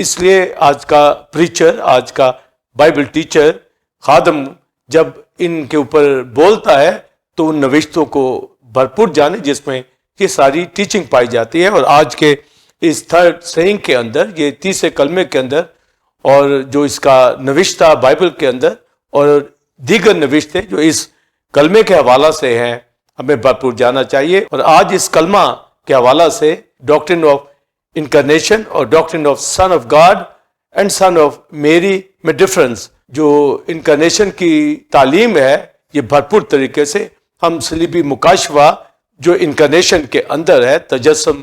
اس لیے آج کا پریچر، آج کا بائبل ٹیچر، خادم جب ان کے اوپر بولتا ہے تو ان نوشتوں کو بھرپور جانے جس میں یہ ساری ٹیچنگ پائی جاتی ہے. اور آج کے اس تھرڈ سینگ کے اندر، یہ تیسرے کلمے کے اندر، اور جو اس کا نوشتہ بائبل کے اندر اور دیگر نوشتے جو اس کلمے کے حوالہ سے ہیں، ہمیں بھرپور جانا چاہیے. اور آج اس کلمہ کے حوالہ سے ڈاکٹرن آف انکارنیشن اور doctrine of son of God and son of Mary میں ڈفرنس، جو انکارنیشن کی تعلیم ہے، یہ بھرپور طریقے سے ہم صلیبی مکاشفہ جو انکارنیشن کے اندر ہے، تجسم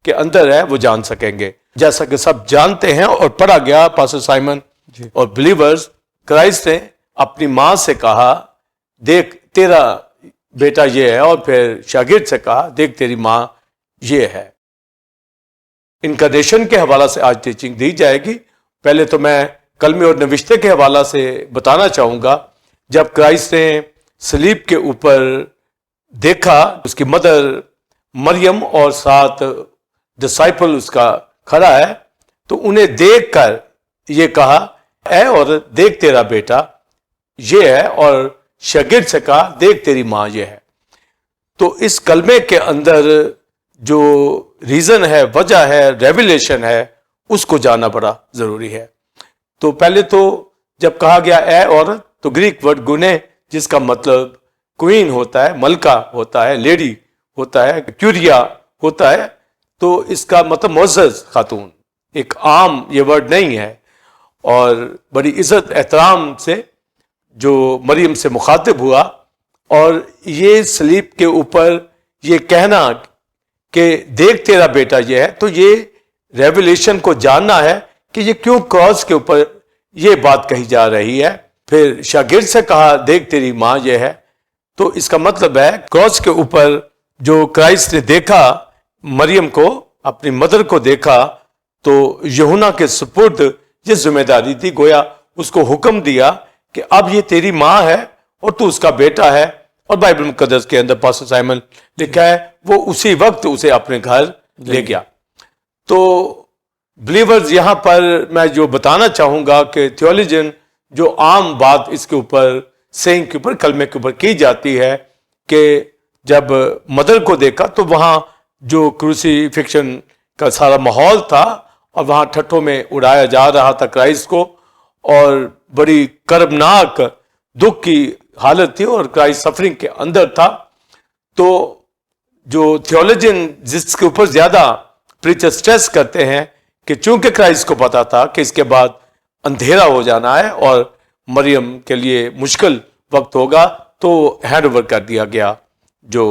کے اندر ہے، وہ جان سکیں گے. جیسا کہ سب جانتے ہیں اور پڑھا گیا پاسٹر سائمن اور بلیورز، کرائسٹ نے اپنی ماں سے کہا دیکھ تیرا بیٹا یہ ہے، اور پھر شاگرد سے کہا دیکھ تیری ماں یہ ہے. انکارنیشن کے حوالہ سے آج ٹیچنگ دی جائے گی. پہلے تو میں کلمے اور نوشتے کے حوالہ سے بتانا چاہوں گا. جب کرائسٹ نے صلیب کے اوپر دیکھا، اس کی مدر مریم اور ساتھ ڈسائپل اس کا کھڑا ہے، تو انہیں دیکھ کر یہ کہا اے اور دیکھ تیرا بیٹا یہ ہے، اور شاگرد سے کہا دیکھ تیری ماں یہ ہے. تو اس کلمے کے اندر جو ریزن ہے، وجہ ہے، ریویلیشن ہے، اس کو جاننا بڑا ضروری ہے. تو پہلے تو جب کہا گیا اے عورت، تو گریک ورڈ گنے، جس کا مطلب کوئین ہوتا ہے، ملکہ ہوتا ہے، لیڈی ہوتا ہے، کیوریا ہوتا ہے. تو اس کا مطلب معزز خاتون، ایک عام یہ ورڈ نہیں ہے. اور بڑی عزت احترام سے جو مریم سے مخاطب ہوا، اور یہ صلیب کے اوپر یہ کہنا کہ دیکھ تیرا بیٹا یہ ہے، تو یہ ریویلیشن کو جاننا ہے کہ یہ کیوں کراس کے اوپر یہ بات کہی جا رہی ہے. پھر شاگرد سے کہا دیکھ تیری ماں یہ ہے، تو اس کا مطلب ہے کراس کے اوپر جو کرائسٹ نے دیکھا مریم کو، اپنی مدر کو دیکھا، تو یوحنا کے سپرد یہ ذمہ داری تھی، گویا اس کو حکم دیا کہ اب یہ تیری ماں ہے اور تو اس کا بیٹا ہے. اور بائبل مقدس کے اندر پاسٹر سائمن لکھا ہے وہ اسی وقت اسے اپنے گھر لے گیا. تو بلیورز، یہاں پر میں جو بتانا چاہوں گا کہ تھیولوجن جو عام بات اس کے اوپر سینگ کے اوپر، کلمے کے اوپر کی جاتی ہے کہ جب مدر کو دیکھا تو وہاں جو کروسیفکشن کا سارا ماحول تھا، اور وہاں ٹھٹھوں میں اڑایا جا رہا تھا کرائسٹ کو، اور بڑی کربناک دکھ کی حالت تھی، اور کرائسٹ سفرنگ کے اندر تھا. تو جو تھیولوجن جس کے اوپر زیادہ پریچر سٹریس کرتے ہیں کہ چونکہ کرائسٹ کو پتا تھا کہ اس کے بعد اندھیرا ہو جانا ہے اور مریم کے لیے مشکل وقت ہوگا، تو ہینڈ اوور کر دیا گیا جو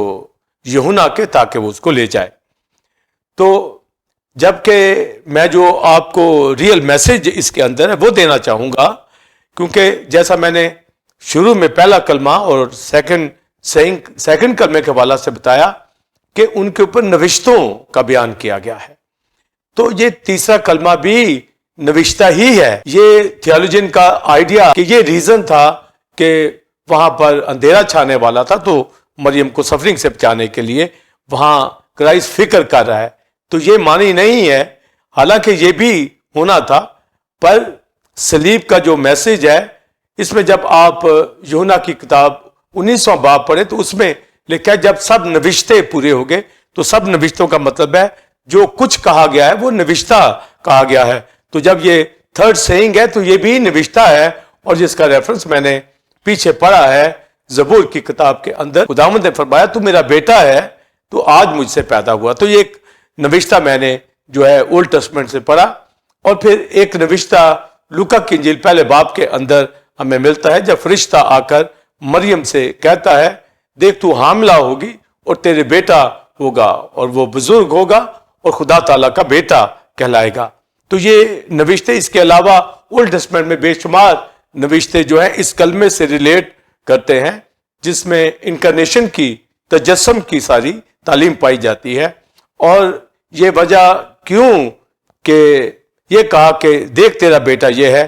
یوحنا کے، تاکہ وہ اس کو لے جائے. تو جبکہ میں جو آپ کو ریئل میسج اس کے اندر ہے وہ دینا چاہوں گا، کیونکہ جیسا میں نے شروع میں پہلا کلمہ اور سیکنڈ کلمے کے حوالہ سے بتایا کہ ان کے اوپر نوشتوں کا بیان کیا گیا ہے، تو یہ تیسرا کلمہ بھی نوشتہ ہی ہے. یہ تھیولوجن کا آئیڈیا کہ یہ ریزن تھا کہ وہاں پر اندھیرا چھانے والا تھا، تو مریم کو سفرنگ سے بچانے کے لیے وہاں کرائسٹ فکر کر رہا ہے، تو یہ معنی نہیں ہے. حالانکہ یہ بھی ہونا تھا، پر صلیب کا جو میسج ہے، اس میں جب آپ یوحنا کی کتاب 19واں باب پڑھیں تو اس میں لکھا ہے جب سب نوشتے پورے ہو گئے. تو سب نوشتوں کا مطلب ہے جو کچھ کہا گیا ہے وہ نوشتہ کہا گیا ہے. تو جب یہ تھرڈ سیئنگ ہے تو یہ بھی نوشتہ ہے، اور جس کا ریفرنس میں نے پیچھے پڑھا ہے زبور کی کتاب کے اندر. خداوند نے فرمایا تو میرا بیٹا ہے، تو آج مجھ سے پیدا ہوا. تو یہ ایک نوشتہ میں نے جو ہے اولڈ ٹیسٹمنٹ سے پڑھا. اور پھر ایک نوشتہ لوکا کی انجیل پہلے باب کے اندر ہمیں ملتا ہے، جب فرشتہ آ کر مریم سے کہتا ہے دیکھ تو حاملہ ہوگی اور تیرے بیٹا ہوگا، اور وہ بزرگ ہوگا اور خدا تعالیٰ کا بیٹا کہلائے گا. تو یہ نوشتے، اس کے علاوہ اولڈ ٹیسٹمنٹ میں بے شمار نوشتے جو ہیں اس کلمے سے ریلیٹ کرتے ہیں، جس میں انکارنیشن کی، تجسم کی ساری تعلیم پائی جاتی ہے. اور یہ وجہ کیوں کہ یہ کہا کہ دیکھ تیرا بیٹا یہ ہے،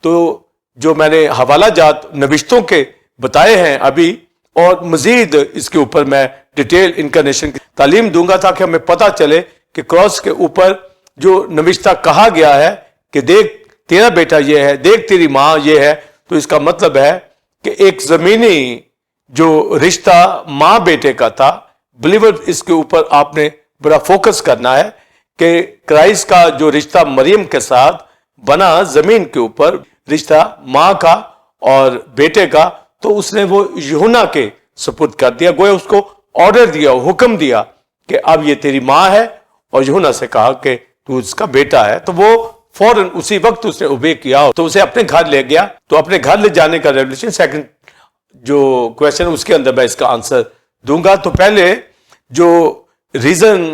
تو جو میں نے حوالہ جات نوشتوں کے بتائے ہیں ابھی، اور مزید اس کے اوپر میں ڈیٹیل انکارنیشن کی تعلیم دوں گا تاکہ ہمیں پتہ چلے کہ کراس کے اوپر جو نوشتہ کہا گیا ہے کہ دیکھ تیرا بیٹا یہ ہے، دیکھ تیری ماں یہ ہے، تو اس کا مطلب ہے کہ ایک زمینی جو رشتہ ماں بیٹے کا تھا، بلیور اس کے اوپر آپ نے بڑا فوکس کرنا ہے کہ کرائسٹ کا جو رشتہ مریم کے ساتھ بنا زمین کے اوپر، رشتہ ماں کا اور بیٹے کا، تو اس نے وہ یوحنا کے سپرد کر دیا، گویا اس کو آرڈر دیا، حکم دیا کہ اب یہ تیری ماں ہے، اور یوحنا سے کہا کہ تو اس کا بیٹا ہے، تو وہ فوراً اسی وقت اس نے اوبے کیا، تو اسے اپنے گھر لے گیا۔ تو اپنے گھر لے جانے کا ریولیشن سیکنڈ جو کویشچن اس کے اندر میں اس کا آنسر دوں گا۔ تو پہلے جو ریزن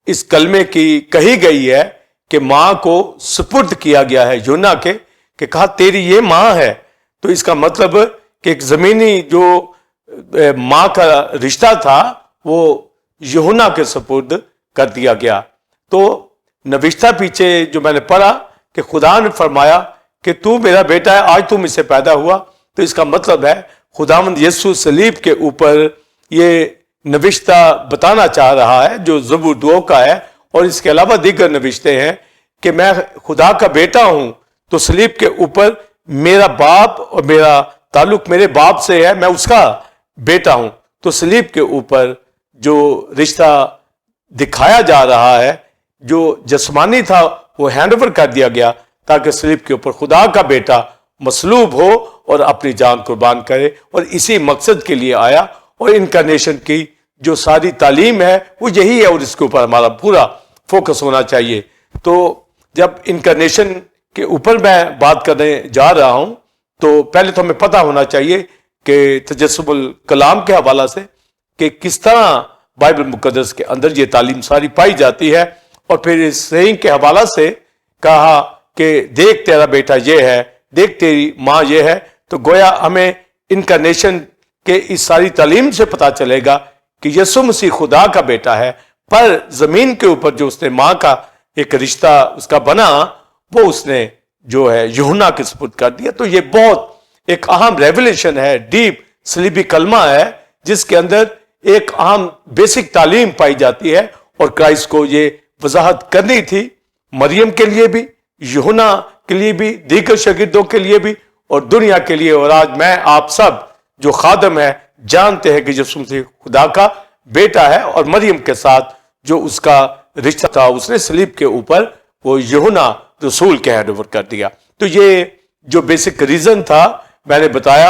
اس کلمے کی کہی گئی ہے کہ ماں کو سپرد کیا گیا ہے یوحنا کے، کہ کہا تیری یہ ماں ہے، تو اس کا مطلب کہ ایک زمینی جو ماں کا رشتہ تھا وہ یوحنا کے سپرد کر دیا گیا۔ تو نوشتہ پیچھے جو میں نے پڑھا کہ خدا نے فرمایا کہ تو میرا بیٹا ہے، آج تم اس سے پیدا ہوا، تو اس کا مطلب ہے خداوند یسوع صلیب کے اوپر یہ نوشتہ بتانا چاہ رہا ہے جو زبور 2 کا ہے، اور اس کے علاوہ دیگر نوشتے ہیں کہ میں خدا کا بیٹا ہوں، تو صلیب کے اوپر میرا باپ اور میرا تعلق میرے باپ سے ہے، میں اس کا بیٹا ہوں۔ تو صلیب کے اوپر جو رشتہ دکھایا جا رہا ہے جو جسمانی تھا وہ ہینڈ اوور کر دیا گیا، تاکہ صلیب کے اوپر خدا کا بیٹا مصلوب ہو اور اپنی جان قربان کرے، اور اسی مقصد کے لیے آیا۔ اور انکارنیشن کی جو ساری تعلیم ہے وہ یہی ہے، اور اس کے اوپر ہمارا پورا فوکس ہونا چاہیے۔ تو جب انکارنیشن کے اوپر میں بات کرنے جا رہا ہوں تو پہلے تو ہمیں پتہ ہونا چاہیے کہ تجسم الکلام کے حوالہ سے کہ کس طرح بائبل مقدس کے اندر یہ تعلیم ساری پائی جاتی ہے، اور پھر اس سینگ کے حوالہ سے کہا کہ دیکھ تیرا بیٹا یہ ہے، دیکھ تیری ماں یہ ہے، تو گویا ہمیں انکارنیشن کے اس ساری تعلیم سے پتا چلے گا کہ یسوع مسیح خدا کا بیٹا ہے، پر زمین کے اوپر جو اس نے ماں کا ایک رشتہ اس کا بنا وہ اس نے جو ہے یوحنا کے سپرد کر دیا۔ تو یہ بہت ایک اہم ریولیشن ہے، ڈیپ صلیبی کلمہ ہے، جس کے اندر ایک اہم بیسک تعلیم پائی جاتی ہے، اور کرائسٹ کو یہ وضاحت کرنی تھی مریم کے لیے بھی، یوحنا کے لیے بھی، دیگر شاگردوں کے لیے بھی، اور دنیا کے لیے۔ اور آج میں آپ سب جو خادم ہے جانتے ہیں کہ یسوع مسیح خدا کا بیٹا ہے، اور مریم کے ساتھ جو اس کا رشتہ تھا اس نے صلیب کے اوپر وہ یوحنا رسول کے ہینڈ اوور کر دیا۔ تو یہ جو بیسک ریزن تھا میں نے بتایا،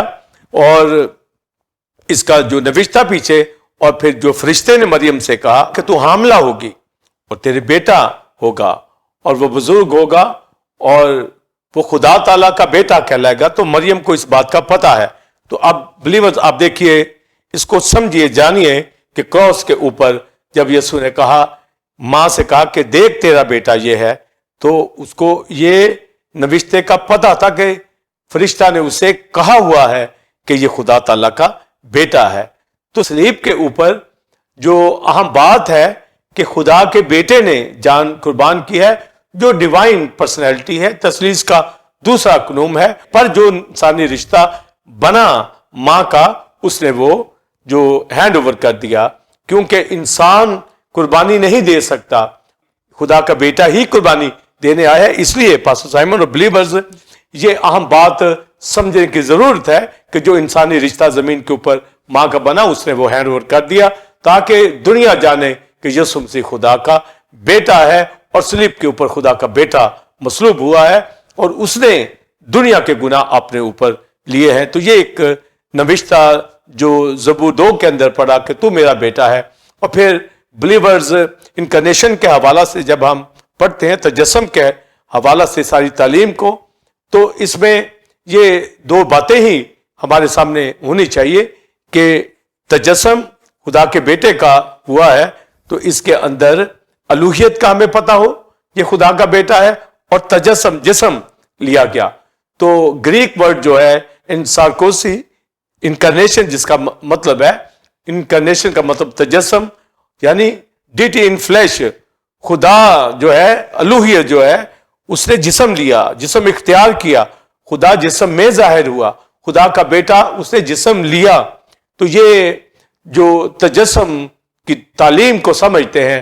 اور اس کا جو نوشتہ پیچھے، اور پھر جو فرشتے نے مریم سے کہا کہ تو حاملہ ہوگی اور تیرے بیٹا ہوگا اور وہ بزرگ ہوگا اور وہ خدا تعالیٰ کا بیٹا کہلائے گا، تو مریم کو اس بات کا پتہ ہے۔ تو اب بلیورز آپ دیکھیے، اس کو سمجھیے، جانیے کہ کراس کے اوپر جب یسوع نے کہا، ماں سے کہا کہ دیکھ تیرا بیٹا یہ ہے، تو اس کو یہ نوشتے کا پتہ تھا کہ فرشتہ نے اسے کہا ہوا ہے کہ یہ خدا تعالیٰ کا بیٹا ہے۔ تو صلیب کے اوپر جو اہم بات ہے کہ خدا کے بیٹے نے جان قربان کی ہے، جو ڈیوائن پرسنالٹی ہے، تثلیث کا دوسرا قنوم ہے، پر جو انسانی رشتہ بنا ماں کا اس نے وہ جو ہینڈ اوور کر دیا، کیونکہ انسان قربانی نہیں دے سکتا، خدا کا بیٹا ہی قربانی دینے آیا ہے۔ اس لیے پاسٹر سائمن اور بلیورز یہ اہم بات سمجھنے کی ضرورت ہے کہ جو انسانی رشتہ زمین کے اوپر ماں کا بنا اس نے وہ ہینڈ اوور کر دیا، تاکہ دنیا جانے کہ یسوع مسیح خدا کا بیٹا ہے، اور صلیب کے اوپر خدا کا بیٹا مصلوب ہوا ہے، اور اس نے دنیا کے گناہ اپنے اوپر لیے ہیں۔ تو یہ ایک نوشتہ جو زبور 2 کے اندر پڑھا کہ تو میرا بیٹا ہے، اور پھر بلیورز انکارنیشن کے حوالہ سے جب ہم پڑھتے ہیں تجسم کے حوالہ سے ساری تعلیم کو، تو اس میں یہ 2 باتیں ہی ہمارے سامنے ہونی چاہیے کہ تجسم خدا کے بیٹے کا ہوا ہے، تو اس کے اندر الوہیت کا ہمیں پتہ ہو، یہ خدا کا بیٹا ہے، اور تجسم جسم لیا گیا۔ تو گریک ورڈ جو ہے انسارکوسی، انکارنیشن جس کا مطلب ہے، انکارنیشن کا مطلب تجسم یعنی ڈیٹی ان فلیش، خدا جو ہے الوہیت جو ہے اس نے جسم لیا، جسم اختیار کیا، خدا جسم میں ظاہر ہوا، خدا کا بیٹا اس نے جسم لیا۔ تو یہ جو تجسم کی تعلیم کو سمجھتے ہیں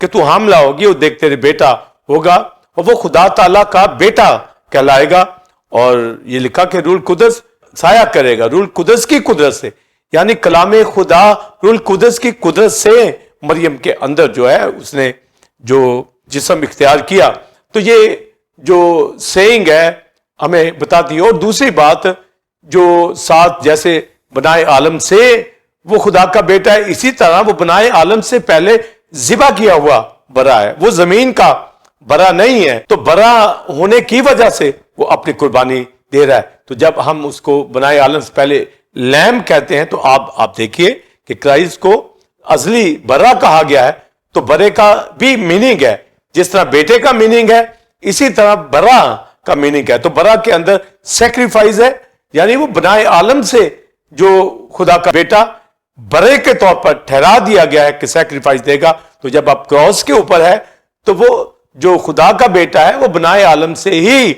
کہ تو حاملہ ہوگی اور دیکھ تیرے بیٹا ہوگا اور وہ خدا تعالیٰ کا بیٹا کہلائے گا. اور یہ لکھا کہ روح القدس سایہ کرے گا, روح القدس کی قدرت سے, یعنی کلام خدا روح القدس کی قدرت سے مریم کے اندر جو ہے اس نے جو جسم اختیار کیا. تو یہ جو سینگ ہے ہمیں بتاتی ہے. اور دوسری بات جو ساتھ جیسے بنائے عالم سے وہ خدا کا بیٹا ہے, اسی طرح وہ بنائے عالم سے پہلے ذبح کیا ہوا برا ہے, وہ زمین کا برا نہیں ہے. تو برا ہونے کی وجہ سے وہ اپنی قربانی دے رہا ہے. تو جب ہم اس کو بنائے عالم سے پہلے لیمب کہتے ہیں تو آپ دیکھیے کہ کرائسٹ کو ازلی برا کہا گیا ہے. تو برے کا بھی میننگ ہے, جس طرح بیٹے کا میننگ ہے اسی طرح برا کا میننگ ہے. تو برا کے اندر سیکریفائز ہے, یعنی وہ بنائے عالم سے جو خدا کا بیٹا برے کے طور پر ٹھہرا دیا گیا ہے کہ سیکریفائز دے گا. تو جب آپ کراس کے اوپر ہے تو وہ جو خدا کا بیٹا ہے وہ بنائے عالم سے ہی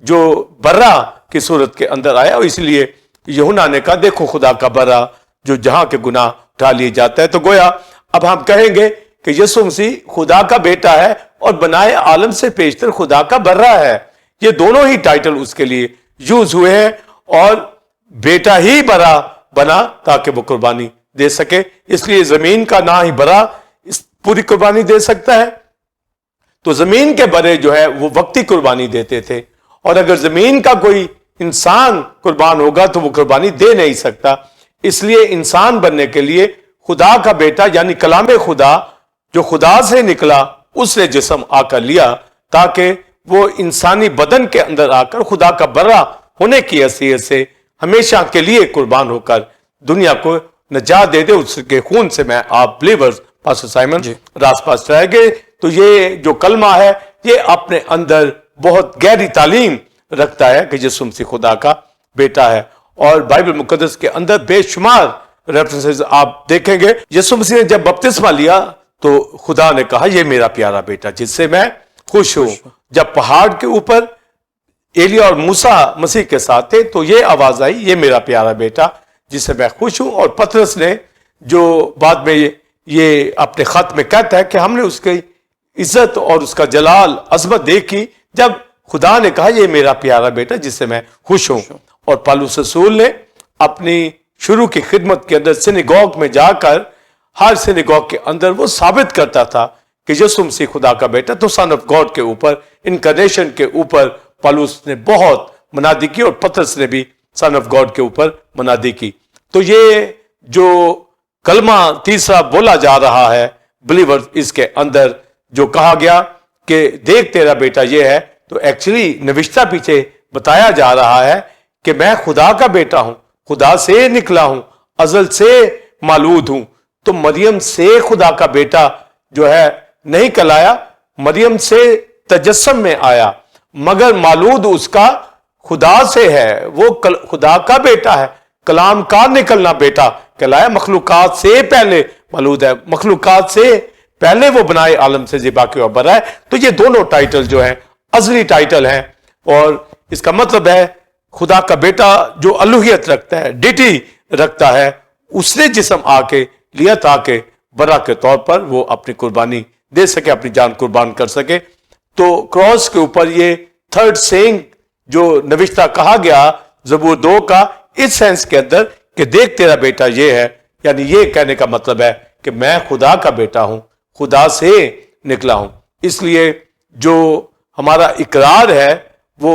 جو برا کی صورت کے اندر آیا. اور اس لیے یوحنا نے کہا دیکھو خدا کا برا جو جہاں کے گناہ اٹھا لیے جاتا ہے. تو گویا اب ہم کہیں گے کہ یسوع مسیح خدا کا بیٹا ہے اور بنائے عالم سے پیشتر خدا کا برا ہے. یہ دونوں ہی ٹائٹل اس کے لیے یوز ہوئے ہیں, اور بیٹا ہی برا بنا تاکہ وہ قربانی دے سکے. اس لیے زمین کا نہ ہی برا اس پوری قربانی دے سکتا ہے. تو زمین کے برے جو ہے وہ وقتی قربانی دیتے تھے, اور اگر زمین کا کوئی انسان قربان ہوگا تو وہ قربانی دے نہیں سکتا. اس لیے انسان بننے کے لیے خدا کا بیٹا یعنی کلام خدا جو خدا سے نکلا اس نے جسم آ کر لیا تاکہ وہ انسانی بدن کے اندر آ کر خدا کا برا ہونے کی حیثیت سے ہمیشہ کے لیے قربان ہو کر دنیا کو نجات دے دے. اس کے خون سے میں آپ بلیورز پاسٹر سائمن راست پاس رہ گئے. تو یہ جو کلمہ ہے یہ اپنے اندر بہت گہری تعلیم رکھتا ہے کہ یسوع مسیح خدا کا بیٹا ہے. اور بائبل مقدس کے اندر بے شمار ریفرنسز آپ دیکھیں گے. یسوع مسیح نے جب بپتسمہ لیا تو خدا نے کہا یہ میرا پیارا بیٹا جس سے میں خوش ہوں. جب پہاڑ کے اوپر ایلیا اور موسیٰ مسیح کے ساتھ تھے تو یہ آواز آئی یہ میرا پیارا بیٹا جس سے میں خوش ہوں. اور پطرس نے جو بعد میں یہ اپنے خط میں کہتا ہے کہ ہم نے اس کی عزت اور اس کا جلال عظمت دیکھی جب خدا نے کہا یہ میرا پیارا بیٹا جس سے میں خوش ہوں. اور پالوس رسول نے اپنی شروع کی خدمت کے اندر سینیگوگ میں جا کر ہر سینیگوگ کے اندر وہ ثابت کرتا تھا کہ یسوع مسیح خدا کا بیٹا. تو سن آف گاڈ کے اوپر انکارنیشن کے اوپر پالوس نے بہت منادی کی اور پطرس نے بھی سن آف گاڈ کے اوپر منادی کی. تو یہ جو کلمہ تیسرا بولا جا رہا ہے بلیور اس کے اندر جو کہا گیا کہ دیکھ تیرا بیٹا یہ ہے, تو ایکچولی نوشتہ پیچھے بتایا جا رہا ہے کہ میں خدا کا بیٹا ہوں, خدا سے نکلا ہوں, ازل سے مولود ہوں. تو مریم سے خدا کا بیٹا جو ہے نہیں کہلایا, مریم سے تجسم میں آیا, مگر مولود اس کا خدا سے ہے, وہ خدا کا بیٹا ہے, کلام کا نکلنا بیٹا کہلایا. مخلوقات سے پہلے مولود ہے, مخلوقات سے پہلے وہ بنائے عالم سے ذبح کیا برا ہے. تو یہ دونوں ٹائٹل جو ہیں ازلی ٹائٹل ہیں, اور اس کا مطلب ہے خدا کا بیٹا جو الوہیت رکھتا ہے, ڈیٹی رکھتا ہے, اس نے جسم آ کے لیا تاکہ برا کے طور پر وہ اپنی قربانی دے سکے, اپنی جان قربان کر سکے. تو کراس کے اوپر یہ تھرڈ سینگ جو نوشتہ کہا گیا زبور 2 کا اس سینس کے اندر کہ دیکھ تیرا بیٹا یہ ہے, یعنی یہ کہنے کا مطلب ہے کہ میں خدا کا بیٹا ہوں, خدا سے نکلا ہوں. اس لیے جو ہمارا اقرار ہے وہ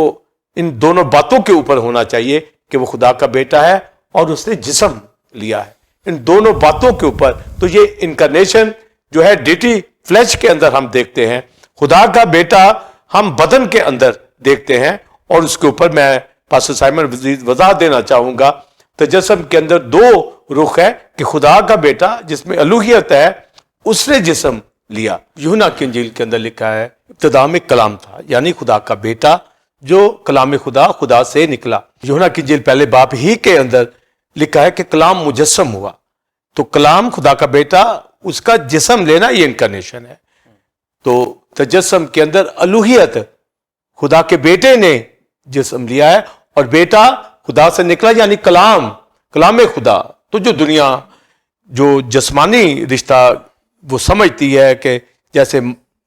ان دونوں باتوں کے اوپر ہونا چاہیے کہ وہ خدا کا بیٹا ہے اور اس نے جسم لیا ہے, ان دونوں باتوں کے اوپر. تو یہ انکارنیشن جو ہے ڈیٹی فلیش کے اندر ہم دیکھتے ہیں, خدا کا بیٹا ہم بدن کے اندر دیکھتے ہیں. اور اس کے اوپر میں پاسٹر سائمن وضاحت دینا چاہوں گا. تجسم کے اندر 2 رخ ہے کہ خدا کا بیٹا جس میں الوہیت ہے اس نے جسم لیا. یوحنا کی انجیل کے اندر لکھا ہے ابتدا میں کلام تھا, یعنی خدا کا بیٹا جو کلام خدا سے نکلا. یوحنا کی انجیل پہلے باب ہی کے اندر لکھا ہے کہ کلام مجسم ہوا. تو کلام خدا کا بیٹا اس کا جسم لینا یہ انکارنیشن ہے. تو تجسم کے اندر الوہیت خدا کے بیٹے نے جسم لیا ہے, اور بیٹا خدا سے نکلا یعنی کلام خدا. تو جو دنیا جو جسمانی رشتہ وہ سمجھتی ہے کہ جیسے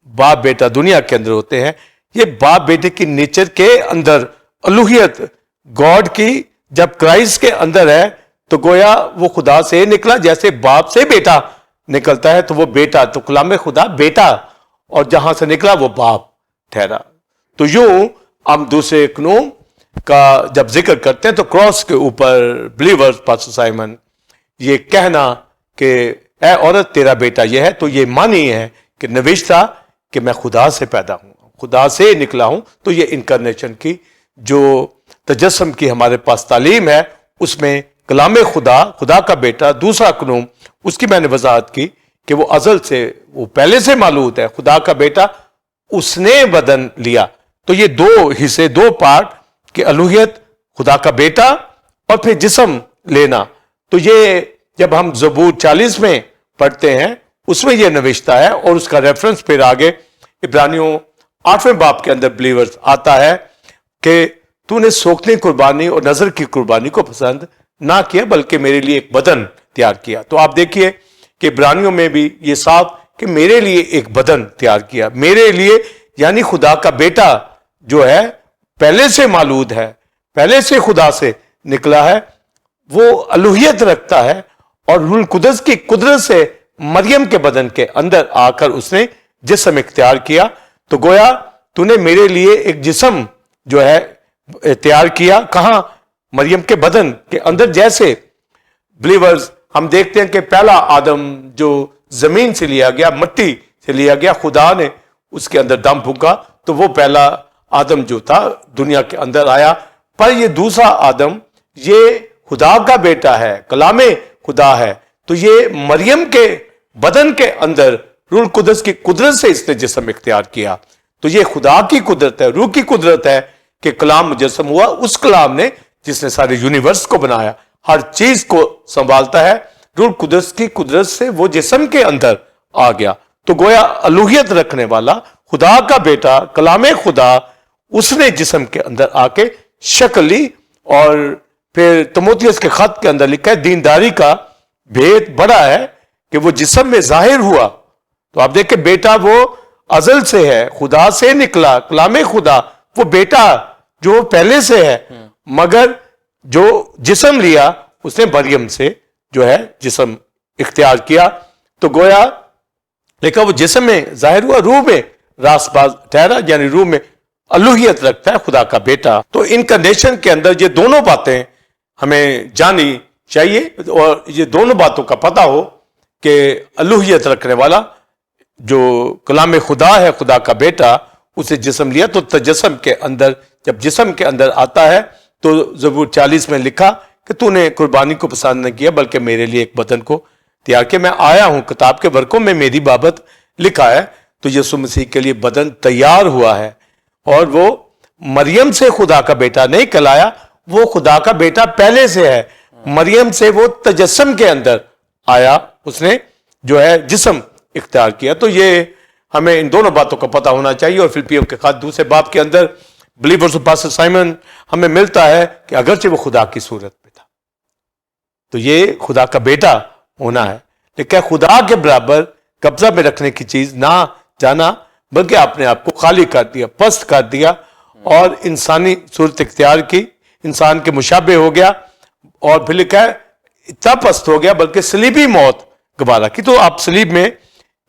باپ بیٹا دنیا کے اندر ہوتے ہیں، یہ باپ بیٹے کی نیچر کے اندر الوہیت گاڈ کی جب کرائسٹ کے اندر ہے تو گویا وہ خدا سے نکلا، جیسے باپ سے بیٹا نکلتا ہے تو وہ بیٹا، تو کلام خدا بیٹا، اور جہاں سے نکلا وہ باپ ٹھہرا۔ تو یوں ہم دوسرے قانون کا جب ذکر کرتے ہیں تو کراس کے اوپر بلیورز پاسٹر سائمن یہ کہنا کہ اے عورت تیرا بیٹا یہ ہے، تو یہ معنی ہے کہ نوشتہ کہ میں خدا سے پیدا ہوں، خدا سے نکلا ہوں۔ تو یہ انکارنیشن کی جو تجسم کی ہمارے پاس تعلیم ہے، اس میں کلام خدا، خدا کا بیٹا، دوسرا قانون اس کی میں نے وضاحت کی کہ وہ ازل سے، وہ پہلے سے معلوم ہے، خدا کا بیٹا اس نے بدن لیا۔ تو یہ دو حصے، دو پارٹ کہ الوہیت، خدا کا بیٹا، اور پھر جسم لینا۔ تو یہ جب ہم زبور 40 میں پڑھتے ہیں اس میں یہ نوشتہ ہے، اور اس کا ریفرنس پھر آگے عبرانیوں 8ویں باب کے اندر بلیورز آتا ہے کہ تو نے سوکھنے قربانی اور نظر کی قربانی کو پسند نہ کیا بلکہ میرے لیے ایک بدن تیار کیا۔ تو آپ دیکھیے کہ عبرانیوں میں بھی یہ صاف کہ میرے لیے ایک بدن تیار کیا، میرے لیے، یعنی خدا کا بیٹا جو ہے پہلے سے مولود ہے، پہلے سے خدا سے نکلا ہے، وہ الوہیت رکھتا ہے، اور روح القدس کی قدرت سے مریم کے بدن کے اندر آ کر اس نے جسم اختیار کیا۔ تو گویا تو نے میرے لیے ایک جسم جو ہے تیار کیا، کہاں؟ مریم کے بدن کے اندر۔ جیسے بلیورز ہم دیکھتے ہیں کہ پہلا آدم جو زمین سے لیا گیا، مٹی سے لیا گیا، خدا نے اس کے اندر دم پھونکا تو وہ پہلا آدم جو تھا دنیا کے اندر آیا۔ پر یہ دوسرا آدم یہ خدا کا بیٹا ہے، کلام خدا ہے، تو یہ مریم کے بدن کے اندر روح القدس کی قدرت سے اس نے جسم اختیار کیا۔ تو یہ خدا کی قدرت ہے، روح کی قدرت ہے کہ کلام مجسم ہوا، اس کلام نے جس نے سارے یونیورس کو بنایا، ہر چیز کو سنبھالتا ہے، روح القدس کی قدرت سے وہ جسم کے اندر آ گیا۔ تو گویا الوہیت رکھنے والا خدا کا بیٹا، کلام خدا، اس نے جسم کے اندر آ کے شکل لی۔ اور پھر تموتھیوس کے خط کے اندر لکھا ہے دینداری کا بھید بڑا ہے کہ وہ جسم میں ظاہر ہوا۔ تو آپ دیکھیں بیٹا وہ ازل سے ہے، خدا سے نکلا، کلام خدا، وہ بیٹا جو پہلے سے ہے، مگر جو جسم لیا اس نے مریم سے جو ہے جسم اختیار کیا۔ تو گویا لیکن وہ جسم میں ظاہر ہوا، روح میں راست باز ٹھہرا، یعنی روح میں الوہیت رکھتا ہے خدا کا بیٹا۔ تو انکارنیشن کے اندر یہ دونوں باتیں ہمیں جانی چاہیے، اور یہ دونوں باتوں کا پتہ ہو کہ الوہیت رکھنے والا جو کلام خدا ہے، خدا کا بیٹا، اسے جسم لیا۔ تو تجسم کے اندر جب جسم کے اندر آتا ہے تو زبور 40 میں لکھا کہ تو نے قربانی کو پسند نہ کیا بلکہ میرے لیے ایک بدن کو تیار کیا، میں آیا ہوں، کتاب کے ورقوں میں میری بابت لکھا ہے۔ تو یسوع مسیح کے لیے بدن تیار ہوا ہے، اور وہ مریم سے خدا کا بیٹا نہیں کہلایا، وہ خدا کا بیٹا پہلے سے ہے، مریم سے وہ تجسم کے اندر آیا، اس نے جو ہے جسم اختیار کیا۔ تو یہ ہمیں ان دونوں باتوں کا پتہ ہونا چاہیے۔ اور فلپیوں کے خط دوسرے باب کے اندر بلیورز آف پاسٹر سائمن ہمیں ملتا ہے کہ اگرچہ وہ خدا کی صورت میں تھا، تو یہ خدا کا بیٹا ہونا ہے، لیکن خدا کے برابر قبضہ میں رکھنے کی چیز نہ جانا، بلکہ اپنے آپ کو خالی کر دیا، پست کر دیا، اور انسانی صورت اختیار کی، انسان کے مشابہ ہو گیا، اور پھر لکھا ہے اتنا پست ہو گیا بلکہ صلیبی موت گوارا کی۔ تو آپ صلیب میں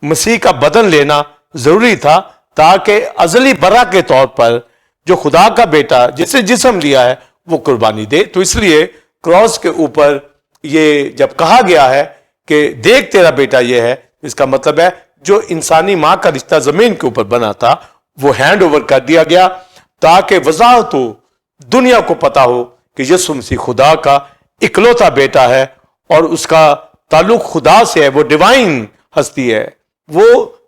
مسیح کا بدن لینا ضروری تھا تاکہ ازلی برا کے طور پر جو خدا کا بیٹا جسے جسم لیا ہے وہ قربانی دے۔ تو اس لیے کراس کے اوپر یہ جب کہا گیا ہے کہ دیکھ تیرا بیٹا یہ ہے، اس کا مطلب ہے جو انسانی ماں کا رشتہ زمین کے اوپر بنا تھا وہ ہینڈ اوور کر دیا گیا تاکہ وضاحت ہو، دنیا کو پتا ہو کہ یسوع مسیح خدا کا اکلوتا بیٹا ہے، اور اس کا تعلق خدا سے ہے، وہ ڈیوائن ہستی ہے، وہ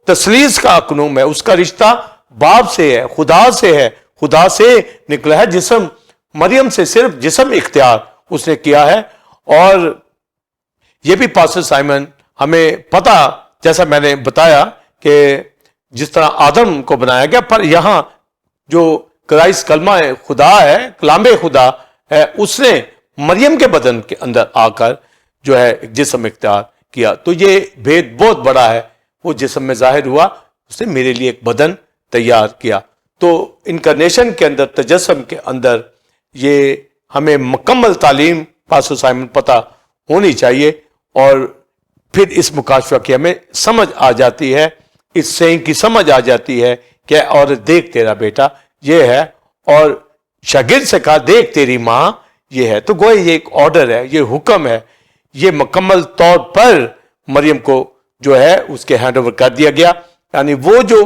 تثلیث کا اقنوم ہے، اس کا رشتہ باپ سے ہے، خدا سے نکلا ہے۔ جسم مریم سے صرف جسم اختیار اس نے کیا ہے۔ اور یہ بھی پاسٹر سائمن ہمیں پتا، جیسا میں نے بتایا کہ جس طرح آدم کو بنایا گیا، پر یہاں جو کرائسٹ کلمہ خدا ہے، کلام خدا ہے، اس نے مریم کے بدن کے اندر آ کر جو ہے جسم اختیار کیا۔ تو یہ بھید بہت بڑا ہے، وہ جسم میں ظاہر ہوا، اس نے میرے لیے ایک بدن تیار کیا. تو انکارنیشن کے اندر، تجسم کے اندر، یہ ہمیں مکمل تعلیم پاسٹر سائمن پتہ ہونی چاہیے، اور پھر اس مکاشفہ کی ہمیں سمجھ آ جاتی ہے، اس سینگ کی سمجھ آ جاتی ہے کہ اور دیکھ تیرا بیٹا یہ ہے، اور شاگرد سے کہا دیکھ تیری ماں یہ ہے. تو گویا یہ ایک آرڈر ہے، یہ حکم ہے، یہ مکمل طور پر مریم کو جو ہے اس کے ہینڈ اوور کر دیا گیا. یعنی وہ جو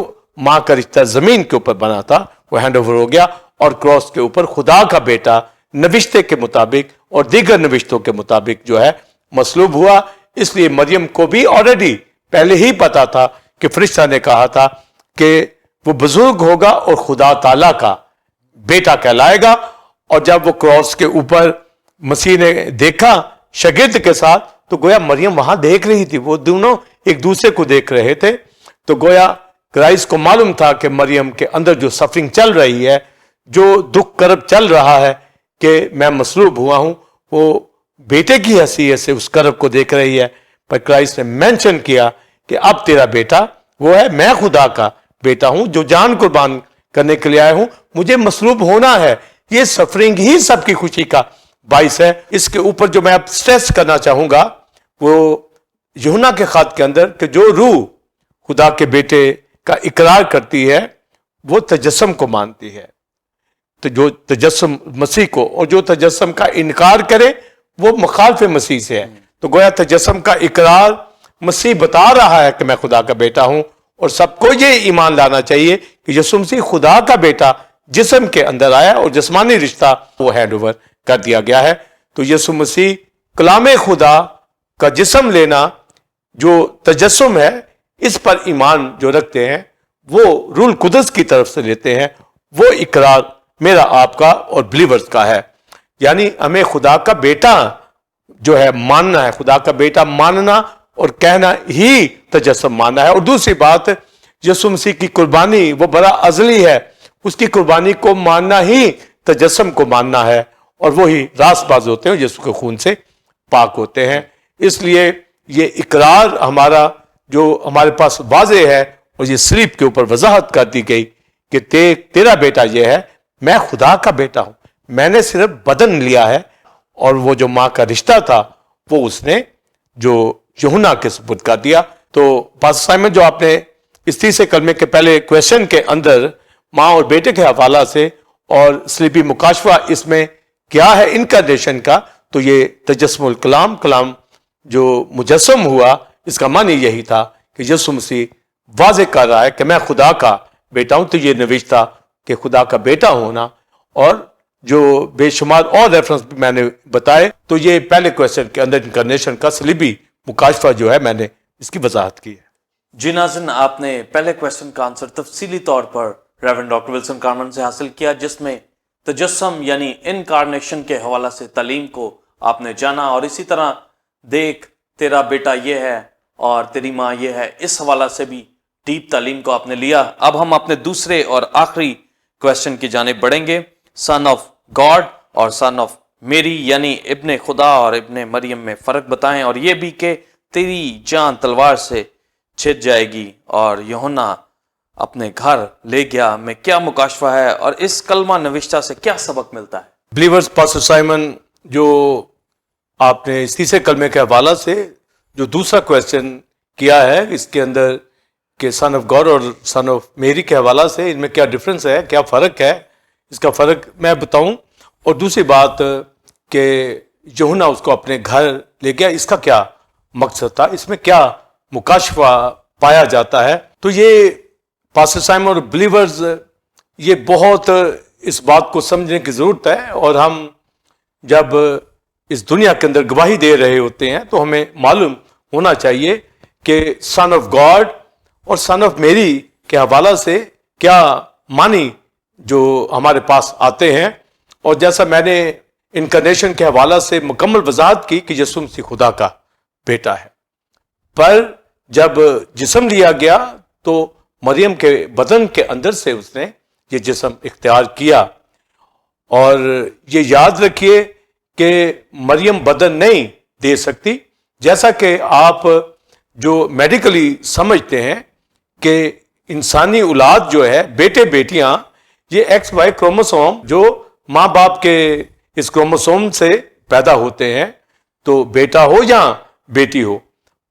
ماں کا رشتہ زمین کے اوپر بنا تھا وہ ہینڈ اوور ہو گیا، اور کراس کے اوپر خدا کا بیٹا نوشتے کے مطابق اور دیگر نوشتوں کے مطابق جو ہے مصلوب ہوا. اس لیے مریم کو بھی آلریڈی پہلے ہی پتا تھا کہ فرشتہ نے کہا تھا کہ وہ بزرگ ہوگا اور خدا تعالیٰ کا بیٹا کہلائے گا. اور جب وہ کراس کے اوپر مسیح نے دیکھا شاگرد کے ساتھ، تو گویا مریم وہاں دیکھ رہی تھی، وہ دونوں ایک دوسرے کو دیکھ رہے تھے. تو گویا کرائسٹ کو معلوم تھا کہ مریم کے اندر جو سفرنگ چل رہی ہے، جو دکھ کرب چل رہا ہے کہ میں مصلوب ہوا ہوں، وہ بیٹے کی حیثیت سے اس کرب کو دیکھ رہی ہے. پر کرائسٹ نے مینشن کیا کہ اب تیرا بیٹا وہ ہے، میں خدا کا بیٹا ہوں جو جان قربان کرنے کے لیے آیا ہوں، مجھے مصلوب ہونا ہے. یہ سفرنگ ہی سب کی خوشی کا باعث ہے. اس کے اوپر جو میں اب سٹریس کرنا چاہوں گا وہ یوحنا کے خط کے اندر کہ جو روح خدا کے بیٹے کا اقرار کرتی ہے وہ تجسم کو مانتی ہے. تو جو تجسم مسیح کو، اور جو تجسم کا انکار کرے وہ مخالف مسیح سے ہے. تو گویا تجسم کا اقرار مسیح بتا رہا ہے کہ میں خدا کا بیٹا ہوں، اور سب کو یہ ایمان لانا چاہیے کہ یسوع مسیح خدا کا بیٹا جسم کے اندر آیا، اور جسمانی رشتہ وہ ہینڈ اوور کر دیا گیا ہے. تو یسوع مسیح کلام خدا کا جسم لینا جو تجسم ہے، اس پر ایمان جو رکھتے ہیں وہ روح القدس کی طرف سے لیتے ہیں. وہ اقرار میرا آپ کا اور بلیورز کا ہے. یعنی ہمیں خدا کا بیٹا جو ہے ماننا ہے، خدا کا بیٹا ماننا اور کہنا ہی تجسم ماننا ہے. اور دوسری بات، یسوع مسیح کی قربانی وہ بڑا ازلی ہے، اس کی قربانی کو ماننا ہی تجسم کو ماننا ہے، اور وہی راست باز ہوتے ہیں یسوع کے خون سے پاک ہوتے ہیں. اس لیے یہ اقرار ہمارا جو ہمارے پاس واضح ہے، اور یہ سلیپ کے اوپر وضاحت کر دی گئی کہ تیرا بیٹا یہ ہے، میں خدا کا بیٹا ہوں، میں نے صرف بدن لیا ہے. اور وہ جو ماں کا رشتہ تھا وہ اس نے جو یوحنا کے سپرد کر دیا. تو پاسٹر سائمن جو آپ نے اس تیسرے کلمے کے پہلے کویشچن کے اندر ماں اور بیٹے کے حوالہ سے اور سلیپی مکاشفہ اس میں کیا ہے انکارنیشن کا، تو یہ تجسم الکلام، کلام جو مجسم ہوا، اس کا معنی یہی تھا کہ یسوع مسیح واضح کر رہا ہے کہ میں خدا کا بیٹا ہوں. تو یہ نوشتہ کہ خدا کا بیٹا ہونا، اور جو بے شمار اور ریفرنس بھی میں نے بتائے، تو یہ پہلے کویشچن کے اندر انکارنیشن کا سلیبی مکاشفہ جو ہے میں نے اس کی وضاحت کی ہے. جی ناظرین، آپ نے پہلے کویشچن کا آنسر تفصیلی طور پر ریورنڈ ڈاکٹر ولسن کارمن سے حاصل کیا، جس میں تجسم یعنی انکارنیشن کے حوالہ سے تعلیم کو آپ نے جانا، اور اسی طرح دیکھ تیرا بیٹا یہ ہے اور تیری ماں یہ ہے، اس حوالہ سے بھی ڈیپ تعلیم کو آپ نے لیا. اب ہم اپنے دوسرے اور آخری کویشچن کی جانب بڑھیں گے. سن آف گاڈ اور سن آف میری یعنی ابن خدا اور ابن مریم میں فرق بتائیں، اور یہ بھی کہ تیری جان تلوار سے چھد جائے گی اور یوحنا اپنے گھر لے گیا میں کیا مکاشفہ ہے، اور اس کلمہ نوشتہ سے کیا سبق ملتا ہے؟ بلیورز، پاسٹر سائمن جو آپ نے اس تیسرے کلمے کے حوالہ سے جو دوسرا کویشچن کیا ہے، اس کے اندر کہ سن آف گاڈ اور سن آف میری کے حوالہ سے ان میں کیا ڈفرنس ہے، کیا فرق ہے، اس کا فرق میں بتاؤں. اور دوسری بات کہ یوحنا اس کو اپنے گھر لے گیا، اس کا کیا مقصد تھا، اس میں کیا مکاشفہ پایا جاتا ہے. تو یہ پاسٹر سائمن اور بلیورز، یہ بہت اس بات کو سمجھنے کی ضرورت ہے. اور ہم جب اس دنیا کے اندر گواہی دے رہے ہوتے ہیں تو ہمیں معلوم ہونا چاہیے کہ سن آف گاڈ اور سن آف میری کے حوالہ سے کیا معنی جو ہمارے پاس آتے ہیں. اور جیسا میں نے انکارنیشن کے حوالہ سے مکمل وضاحت کی کہ یسوع مسیح خدا کا بیٹا ہے، پر جب جسم لیا گیا تو مریم کے بدن کے اندر سے اس نے یہ جسم اختیار کیا. اور یہ یاد رکھیے کہ مریم بدن نہیں دے سکتی، جیسا کہ آپ جو میڈیکلی سمجھتے ہیں کہ انسانی اولاد جو ہے، بیٹے بیٹیاں، یہ ایکس وائی کروموسوم جو ماں باپ کے اس کروموسوم سے پیدا ہوتے ہیں، تو بیٹا ہو یا بیٹی ہو،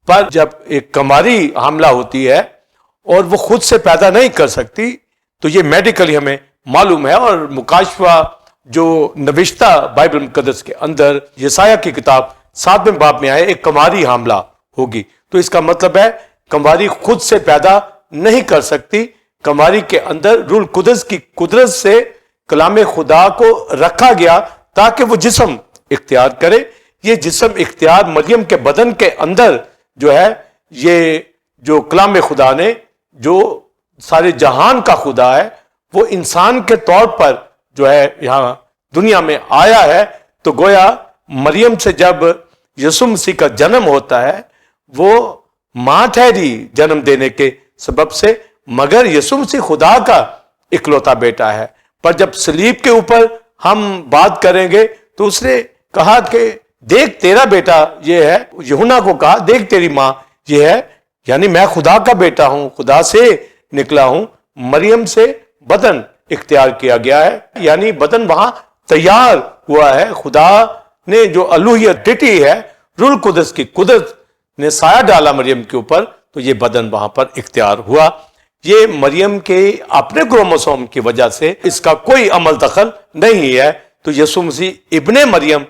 پر جب ایک کماری حاملہ ہوتی ہے اور وہ خود سے پیدا نہیں کر سکتی، تو یہ میڈیکلی ہمیں معلوم ہے، اور مکاشفہ جو نوشتہ بائبل مقدس کے اندر یسایہ کی کتاب 7ویں باب میں آئے، ایک کماری حاملہ ہوگی، تو اس کا مطلب ہے کماری خود سے پیدا نہیں کر سکتی، کماری کے اندر روح القدس کی قدرت سے کلام خدا کو رکھا گیا تاکہ وہ جسم اختیار کرے۔ یہ جسم اختیار مریم کے بدن کے اندر جو ہے، یہ جو کلام خدا نے، جو سارے جہان کا خدا ہے، وہ انسان کے طور پر جو ہے یہاں دنیا میں آیا ہے، تو گویا مریم سے جب یسوع مسیح کا جنم ہوتا ہے، وہ ماں ٹھہری جنم دینے کے سبب سے، مگر یسوع مسیح خدا کا اکلوتا بیٹا ہے۔ پر جب صلیب کے اوپر ہم بات کریں گے تو اس نے کہا کہ دیکھ تیرا بیٹا یہ ہے، یوحنا کو کہا دیکھ تیری ماں یہ ہے، یعنی میں خدا کا بیٹا ہوں، خدا سے نکلا ہوں۔ مریم سے بدن اختیار کیا گیا ہے، یعنی بدن وہاں تیار ہوا ہے، خدا نے جو الوہیت ڈٹی ہے، روح القدس کی قدرت نے سایہ ڈالا مریم کے اوپر، تو یہ بدن وہاں پر اختیار ہوا۔ یہ مریم کے اپنے کروموسوم کی وجہ سے اس کا کوئی عمل دخل نہیں ہے، تو یسوع مسیح ابن مریم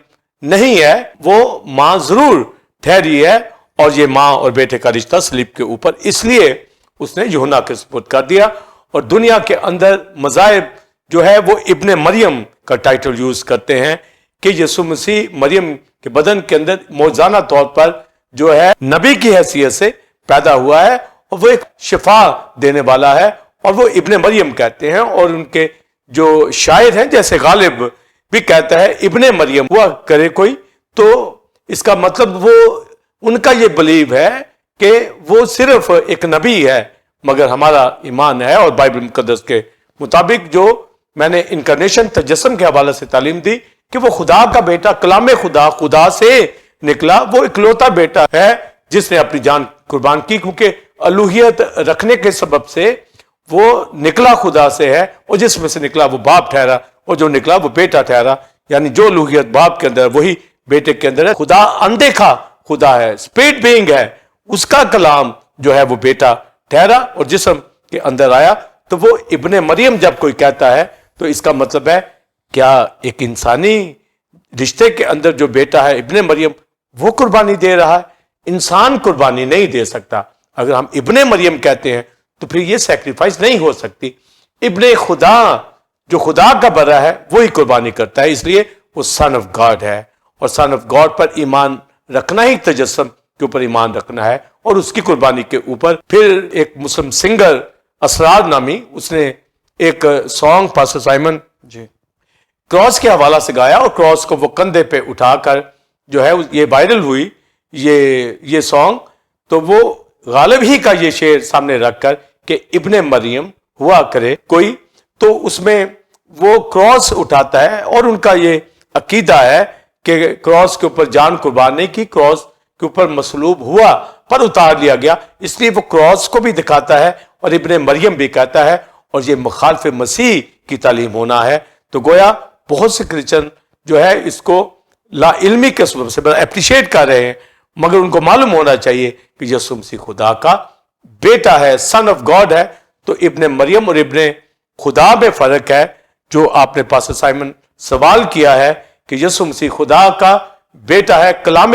نہیں ہے، وہ ماں ضرور ٹھہری ہے، اور یہ ماں اور بیٹے کا رشتہ صلیب کے اوپر اس لیے اس نے یوحنا کے سپرد کر دیا، اور دنیا کے اندر مذاہب جو ہے وہ ابن مریم کا ٹائٹل یوز کرتے ہیں کہ یسوع مسیح مریم کے بدن کے اندر موجزانہ طور پر جو ہے نبی کی حیثیت سے پیدا ہوا ہے، اور وہ ایک شفا دینے والا ہے، اور وہ ابن مریم کہتے ہیں۔ اور ان کے جو شاعر ہیں جیسے غالب بھی کہتا ہے ابن مریم ہوا کرے کوئی، تو اس کا مطلب وہ ان کا یہ بلیو ہے کہ وہ صرف ایک نبی ہے، مگر ہمارا ایمان ہے اور بائبل مقدس کے مطابق جو میں نے انکارنیشن تجسم کے حوالے سے تعلیم دی کہ وہ خدا کا بیٹا، کلام خدا، خدا سے نکلا، وہ اکلوتا بیٹا ہے جس نے اپنی جان قربان کی، کیونکہ الوہیت رکھنے کے سبب سے وہ نکلا خدا سے ہے، اور جس میں سے نکلا وہ باپ ٹھہرا، اور جو نکلا وہ بیٹا ٹھہرا، یعنی جو الوہیت باپ کے اندر وہی بیٹے کے اندر ہے۔ خدا اندیکھا خدا ہے، اسپرٹ بینگ ہے، اس کا کلام جو ہے وہ بیٹا ٹھہرا اور جسم کے اندر آیا۔ تو وہ ابن مریم جب کوئی کہتا ہے تو اس کا مطلب ہے کیا ایک انسانی رشتے کے اندر جو بیٹا ہے ابن مریم وہ قربانی دے رہا ہے؟ انسان قربانی نہیں دے سکتا۔ اگر ہم ابن مریم کہتے ہیں تو پھر یہ سیکریفائس نہیں ہو سکتی۔ ابن خدا جو خدا کا بڑا ہے وہی قربانی کرتا ہے، اس لیے وہ سن آف گاڈ ہے، اور سن آف گاڈ پر ایمان رکھنا ہی تجسم کے اوپر ایمان رکھنا ہے، اور اس کی قربانی کے اوپر۔ پھر ایک مسلم سنگر اسرار نامی، اس نے ایک سانگ پاسٹر سائمن جی کراس کے حوالہ سے گایا، اور کراس کو وہ کندھے پہ اٹھا کر جو ہے یہ وائرل ہوئی یہ سانگ، تو وہ غالب ہی کا یہ شعر سامنے رکھ کر کہ ابن مریم ہوا کرے کوئی، تو اس میں وہ کراس اٹھاتا ہے، اور ان کا یہ عقیدہ ہے کہ کراس کے اوپر جان قربان نہیں کی، کراس کے اوپر مصلوب ہوا پر اتار لیا گیا، اس لیے وہ کراس کو بھی دکھاتا ہے اور ابن مریم بھی کہتا ہے، اور یہ مخالف مسیح کی تعلیم ہونا ہے۔ تو گویا بہت سے کرسچن جو ہے اس کو لا علمی کے سبب سے اپریشیٹ کر رہے ہیں، مگر ان کو معلوم ہونا چاہیے کہ یسوع مسیح خدا کا بیٹا ہے، سن آف گاڈ ہے۔ تو ابن مریم اور ابن خدا میں فرق ہے، جو آپ نے پاسٹر سائمن سوال کیا ہے کہ یسوع مسیح خدا کا بیٹا ہے، کلام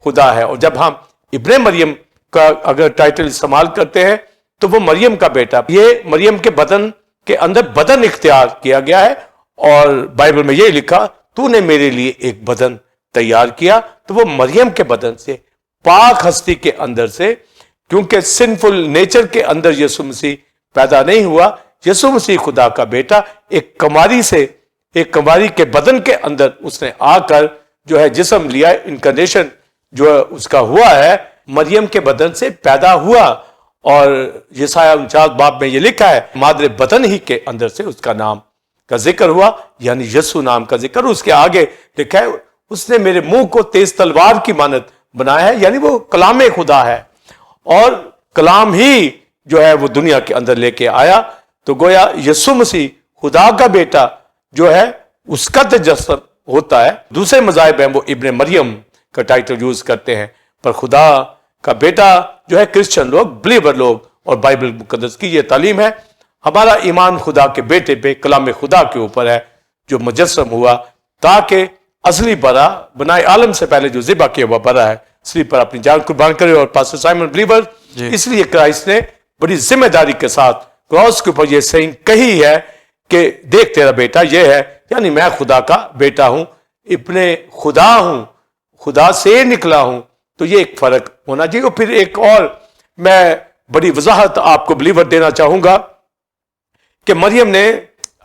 خدا ہے، اور جب ہم ابن مریم کا اگر ٹائٹل استعمال کرتے ہیں تو وہ مریم کا بیٹا، یہ مریم کے بدن کے اندر بدن اختیار کیا گیا ہے، اور بائبل میں یہ لکھا تو نے میرے لیے ایک بدن تیار کیا، تو وہ مریم کے بدن سے، پاک ہستی کے اندر سے، کیونکہ سنفل نیچر کے اندر یسوع مسیح پیدا نہیں ہوا، یسوع مسیح خدا کا بیٹا ایک کماری سے، ایک کماری کے بدن کے اندر اس نے آ کر جو ہے جسم لیا، انکارنیشن جو اس کا ہوا ہے، مریم کے بدن سے پیدا ہوا، اور یسایہ 49 باب میں یہ لکھا ہے مادر بدن ہی کے اندر سے اس کا نام کا ذکر ہوا، یعنی یسوع نام کا ذکر۔ اس کے آگے لکھا ہے اس نے میرے منہ کو تیز تلوار کی مانند بنایا ہے، یعنی وہ کلام خدا ہے، اور کلام ہی جو ہے وہ دنیا کے اندر لے کے آیا. تو گویا یسوع مسیح خدا کا بیٹا جو ہے اس کا تجسم ہوتا ہے. دوسرے مذاہب ہیں وہ ابن مریم کا ٹائٹل یوز کرتے ہیں، پر خدا کا بیٹا جو ہے کرسچن لوگ، بلیور لوگ اور بائبل مقدس کی یہ تعلیم ہے. ہمارا ایمان خدا کے بیٹے پہ، کلام خدا کے اوپر ہے جو مجسم ہوا تاکہ اصلی برا بنائے عالم سے پہلے جو ذبح کیا ہوا برا ہے اصلی پر اپنی جان قربان کرے. اور پاسٹر سائمن بلیور اس لیے کرائسٹ نے بڑی ذمہ داری کے ساتھ کراس کے اوپر یہ سین کہی ہے کہ دیکھ تیرا بیٹا یہ ہے، یعنی میں خدا کا بیٹا ہوں، ابن خدا ہوں، خدا سے نکلا ہوں. تو یہ ایک فرق ہونا چاہیے. اور پھر ایک اور میں بڑی وضاحت آپ کو بلیور دینا چاہوں گا کہ مریم نے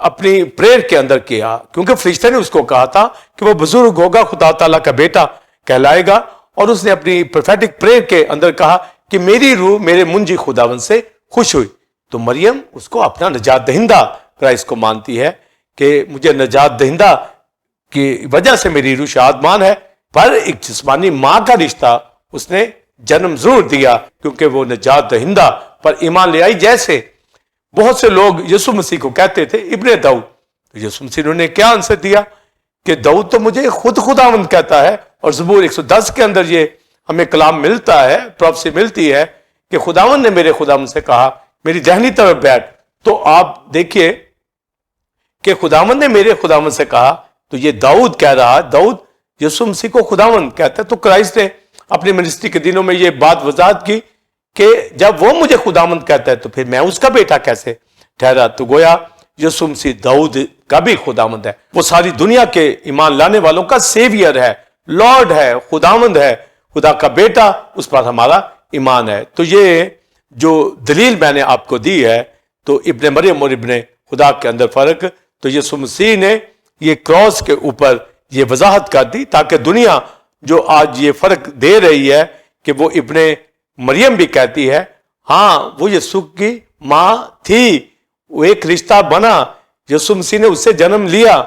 اپنی پریئر کے اندر کیا، کیونکہ فرشتے نے اس کو کہا تھا کہ وہ بزرگ ہوگا، خدا تعالیٰ کا بیٹا کہلائے گا. اور اس نے اپنی پروفیٹک پریئر کے اندر کہا کہ میری روح میرے منجی خداوند سے خوش ہوئی. تو مریم اس کو اپنا نجات دہندہ کرائسٹ کو مانتی ہے کہ مجھے نجات دہندہ کی وجہ سے میری روح شادمان ہے. پر ایک جسمانی ماں کا رشتہ اس نے جنم ضرور دیا کیونکہ وہ نجات دہندہ پر ایمان لے آئی. جیسے بہت سے لوگ یسوع مسیح کو کہتے تھے ابن داؤد، تو یسوع مسیح نے کیا آنسر دیا کہ داؤد تو مجھے خود خداوند کہتا ہے. اور زبور 110 کے اندر یہ ہمیں کلام ملتا ہے، پروفیسی ملتی ہے کہ خداوند نے میرے خداوند سے کہا میری دہنی طرف بیٹھ. تو آپ دیکھیے کہ خداوند نے میرے خداوند سے کہا، تو یہ داؤد کہہ رہا، داؤد یسوع مسیح کو خداوند کہتا ہے. تو کرائسٹ نے اپنی منسٹری کے دنوں میں یہ بات وضاحت کی کہ جب وہ مجھے خداوند کہتا ہے تو پھر میں اس کا بیٹا کیسے ٹھہرا. تو گویا یسوع مسیح داؤد کا بھی خداوند ہے، وہ ساری دنیا کے ایمان لانے والوں کا سیویئر ہے، لارڈ ہے، خداوند ہے، خدا کا بیٹا، اس پر ہمارا ایمان ہے. تو یہ جو دلیل میں نے آپ کو دی ہے تو ابن مریم اور ابن خدا کے اندر فرق، تو یسوع مسیح نے یہ کراس کے اوپر یہ وضاحت کر دی تاکہ دنیا جو آج یہ فرق دے رہی ہے کہ وہ ابن مریم بھی کہتی ہے ہاں وہ یسوع کی ماں تھی، وہ ایک رشتہ بنا، یسوع مسیح نے اس سے جنم لیا،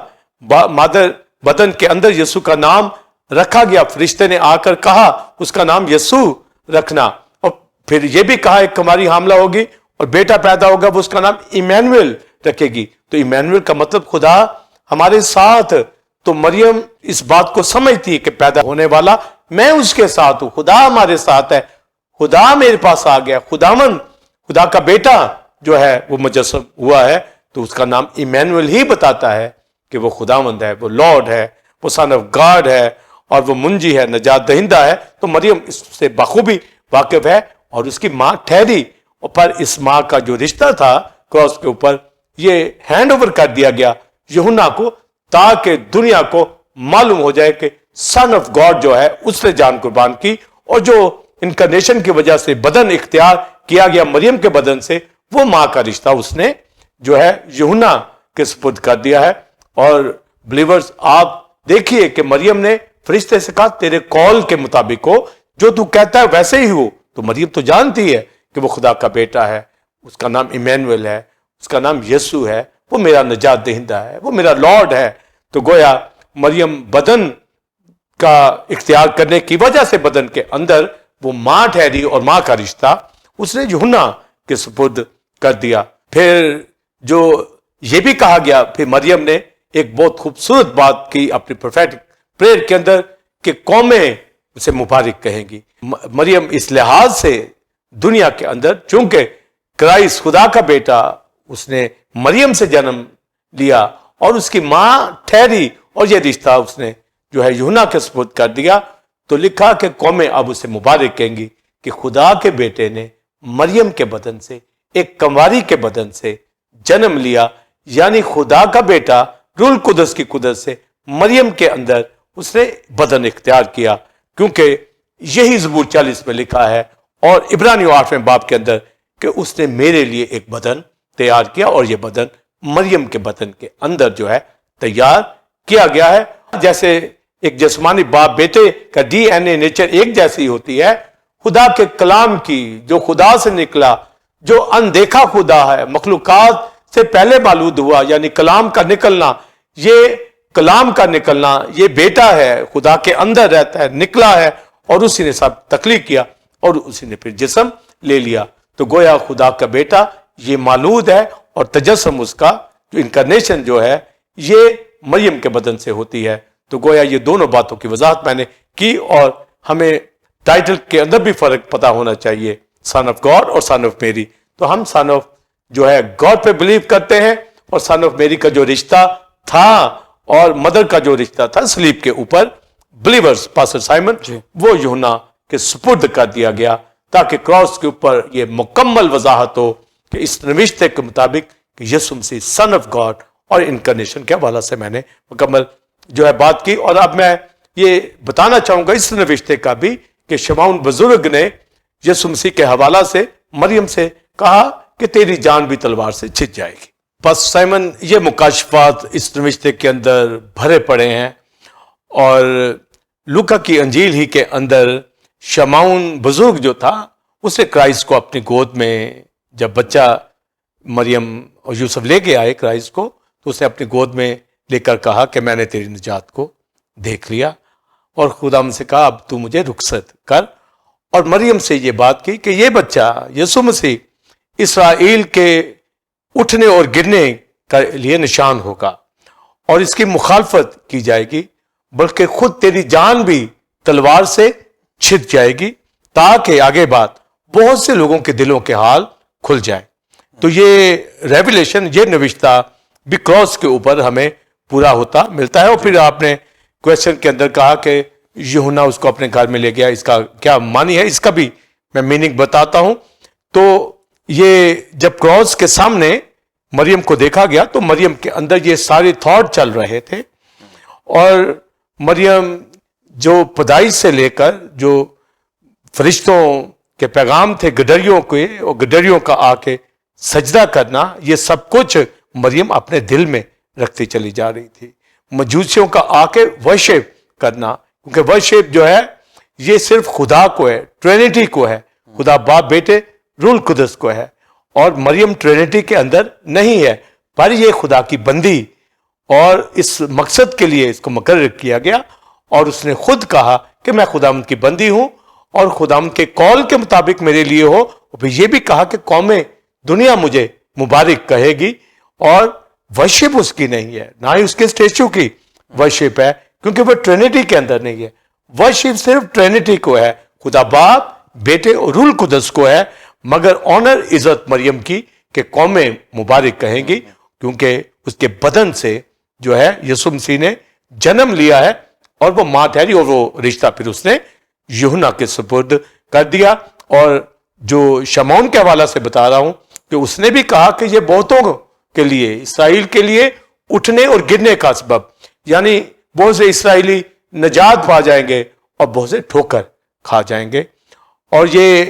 مادر بدن کے اندر یسوع کا نام رکھا گیا، فرشتے نے آ کر کہا اس کا نام یسوع رکھنا. اور پھر یہ بھی کہا ایک کماری حاملہ ہوگی اور بیٹا پیدا ہوگا، وہ اس کا نام ایمینویل رکھے گی. تو ایمینویل کا مطلب خدا ہمارے ساتھ. تو مریم اس بات کو سمجھتی ہے کہ پیدا ہونے والا میں اس کے ساتھ ہوں، خدا ہمارے ساتھ ہے، خدا میرے پاس آ گیا، خدا کا بیٹا جو ہے وہ مجسم ہوا ہے. تو اس کا نام ایمینویل ہی بتاتا ہے کہ وہ خداوند ہے، وہ لارڈ ہے، وہ سن آف گاڈ ہے اور وہ منجی ہے، نجات دہندہ ہے. تو مریم اس سے بخوبی واقف ہے اور اس کی ماں ٹھہری. اور پر اس ماں کا جو رشتہ تھا کراس کے اوپر یہ ہینڈ اوور کر دیا گیا یوحنا کو تاکہ دنیا کو معلوم ہو جائے کہ سن آف گاڈ جو ہے اس نے جان قربان کی. اور جو انکارنیشن کی وجہ سے بدن اختیار کیا گیا مریم کے بدن سے، وہ ماں کا رشتہ اس نے جو ہے یوحنا کے سپرد کر دیا ہے. اور بلیورز آپ دیکھیے کہ مریم نے فرشتے سے کہا تیرے قول کے مطابق ہو، جو تو کہتا ہے ویسے ہی ہو. تو مریم تو جانتی ہے کہ وہ خدا کا بیٹا ہے، اس کا نام ایمینویل ہے، اس کا نام یسوع ہے، وہ میرا نجات دہندہ ہے، وہ میرا لارڈ ہے. تو گویا مریم بدن کا اختیار کرنے کی وجہ سے بدن کے اندر وہ ماں ٹھہری اور ماں کا رشتہ اس نے یوحنا کے سپرد کر دیا. پھر جو یہ بھی کہا گیا، پھر مریم نے ایک بہت خوبصورت بات کی اپنی پروفیٹک پریئر کے اندر کہ قومیں اسے مبارک کہیں گی. مریم اس لحاظ سے دنیا کے اندر چونکہ کرائسٹ خدا کا بیٹا اس نے مریم سے جنم لیا اور اس کی ماں ٹھہری اور یہ رشتہ اس نے جو ہے یوحنا کے سپرد کر دیا، تو لکھا کہ قومیں اب اسے مبارک کہیں گی کہ خدا کے بیٹے نے مریم کے بدن سے، ایک کنواری کے بدن سے جنم لیا. یعنی خدا کا بیٹا روح القدس کی قدرت سے مریم کے اندر اس نے بدن اختیار کیا، کیونکہ یہی زبور 40 میں لکھا ہے اور عبرانیوں 8ویں باب کے اندر کہ اس نے میرے لیے ایک بدن تیار کیا اور یہ بدن مریم کے بدن کے اندر جو ہے تیار کیا گیا ہے. جیسے ایک جسمانی باپ بیٹے کا ڈی این اے نیچر ایک جیسی ہوتی ہے، خدا کے کلام کی جو خدا سے نکلا، جو اندیکھا خدا ہے، مخلوقات سے پہلے معلوم ہوا، یعنی کلام کا نکلنا، یہ کلام کا نکلنا، یہ بیٹا ہے، خدا کے اندر رہتا ہے، نکلا ہے اور اسی نے سب تخلیق کیا اور اسی نے پھر جسم لے لیا. تو گویا خدا کا بیٹا یہ مولود ہے اور تجسم اس کا جو انکارنیشن جو ہے یہ مریم کے بدن سے ہوتی ہے. تو گویا یہ دونوں باتوں کی وضاحت میں نے کی, اور ہمیں ٹائٹل کے اندر بھی فرق پتا ہونا چاہیے, سن آف گاڈ اور سن آف میری. تو ہم سن آف جو ہے گاڈ پہ بلیو کرتے ہیں, اور سن آف میری کا جو رشتہ تھا اور مدر کا جو رشتہ تھا سلیب کے اوپر بلیورز پاسٹر سائمن وہ یوحنا کے سپرد کر دیا گیا, تاکہ کراس کے اوپر یہ مکمل وضاحت ہو کہ اس نوشتے کے مطابق کہ یسوع مسیح سن آف گاڈ اور انکارنیشن کے حوالے سے میں نے مکمل جو ہے بات کی. اور اب میں یہ بتانا چاہوں گا اس نوشتے کا بھی کہ شمعون بزرگ نے یسوع مسیح کے حوالہ سے مریم سے کہا کہ تیری جان بھی تلوار سے چھن جائے گی. پس سائمن یہ مکاشفات اس نوشتے کے اندر بھرے پڑے ہیں, اور لوکا کی انجیل ہی کے اندر شمعون بزرگ جو تھا اسے کرائسٹ کو اپنی گود میں جب بچہ مریم اور یوسف لے کے آئے کرائسٹ کو, تو اسے اپنی گود میں لے کر کہا کہ میں نے تیری نجات کو دیکھ لیا, اور خدا سے کہا اب تو مجھے رخصت کر. اور مریم سے یہ بات کی کہ یہ بچہ یسوع مسیح اسرائیل کے اٹھنے اور گرنے کے لیے نشان ہوگا, اور اس کی مخالفت کی جائے گی, بلکہ خود تیری جان بھی تلوار سے چھن جائے گی, تاکہ آگے بات بہت سے لوگوں کے دلوں کے حال کھل جائے. تو یہ ریویلیشن, یہ نوشتہ بھی کراس کے اوپر ہمیں پورا ہوتا ملتا ہے. اور پھر آپ نے کویسچن کے اندر کہا کہ یوحنا اس کو اپنے گھر میں لے گیا, اس کا کیا معنی ہے, اس کا بھی میں میننگ بتاتا ہوں. تو یہ جب کراس کے سامنے مریم کو دیکھا گیا تو مریم کے اندر یہ سارے تھاٹ چل رہے تھے, اور مریم جو پیدائش سے لے کر جو فرشتوں کے پیغام تھے گڈریوں کے, اور گڈریوں کا آ کے سجدہ کرنا, یہ سب کچھ مریم اپنے دل میں رکھتی چلی جا رہی تھی. مجوسیوں کا آ کے ورشپ کرنا, کیونکہ ورشپ جو ہے یہ صرف خدا کو ہے, ٹرینٹی کو ہے, خدا باپ بیٹے روح القدس کو ہے, اور مریم ٹرینٹی کے اندر نہیں ہے, پر یہ خدا کی بندی, اور اس مقصد کے لیے اس کو مقرر کیا گیا, اور اس نے خود کہا کہ میں خداوند کی بندی ہوں, اور خداوند کے قول کے مطابق میرے لیے ہو. اور پھر یہ بھی کہا کہ قومیں دنیا مجھے مبارک کہے گی, اور ورشپ اس کی نہیں ہے, نہ ہی اس کے اسٹیچو کی ورشپ ہے, کیونکہ وہ ٹرینٹی کے اندر نہیں ہے. ورشپ صرف ٹرینٹی کو ہے, خدا باپ بیٹے اور روح القدس کو ہے, مگر آنر عزت مریم کی کہ قومیں مبارک کہیں گی, کیونکہ اس کے بدن سے جو ہے یسوع مسیح نے جنم لیا ہے, اور وہ ماں ٹھہری, اور وہ رشتہ پھر اس نے یوحنا کے سپرد کر دیا. اور جو شمعون کے حوالہ سے بتا رہا ہوں کہ اس نے بھی کہا کہ یہ بہتوں کے لیے, اسرائیل کے لیے اٹھنے اور گرنے کا سبب, یعنی بہت سے اسرائیلی نجات پا جائیں گے اور بہت سے ٹھوکر کھا جائیں گے. اور یہ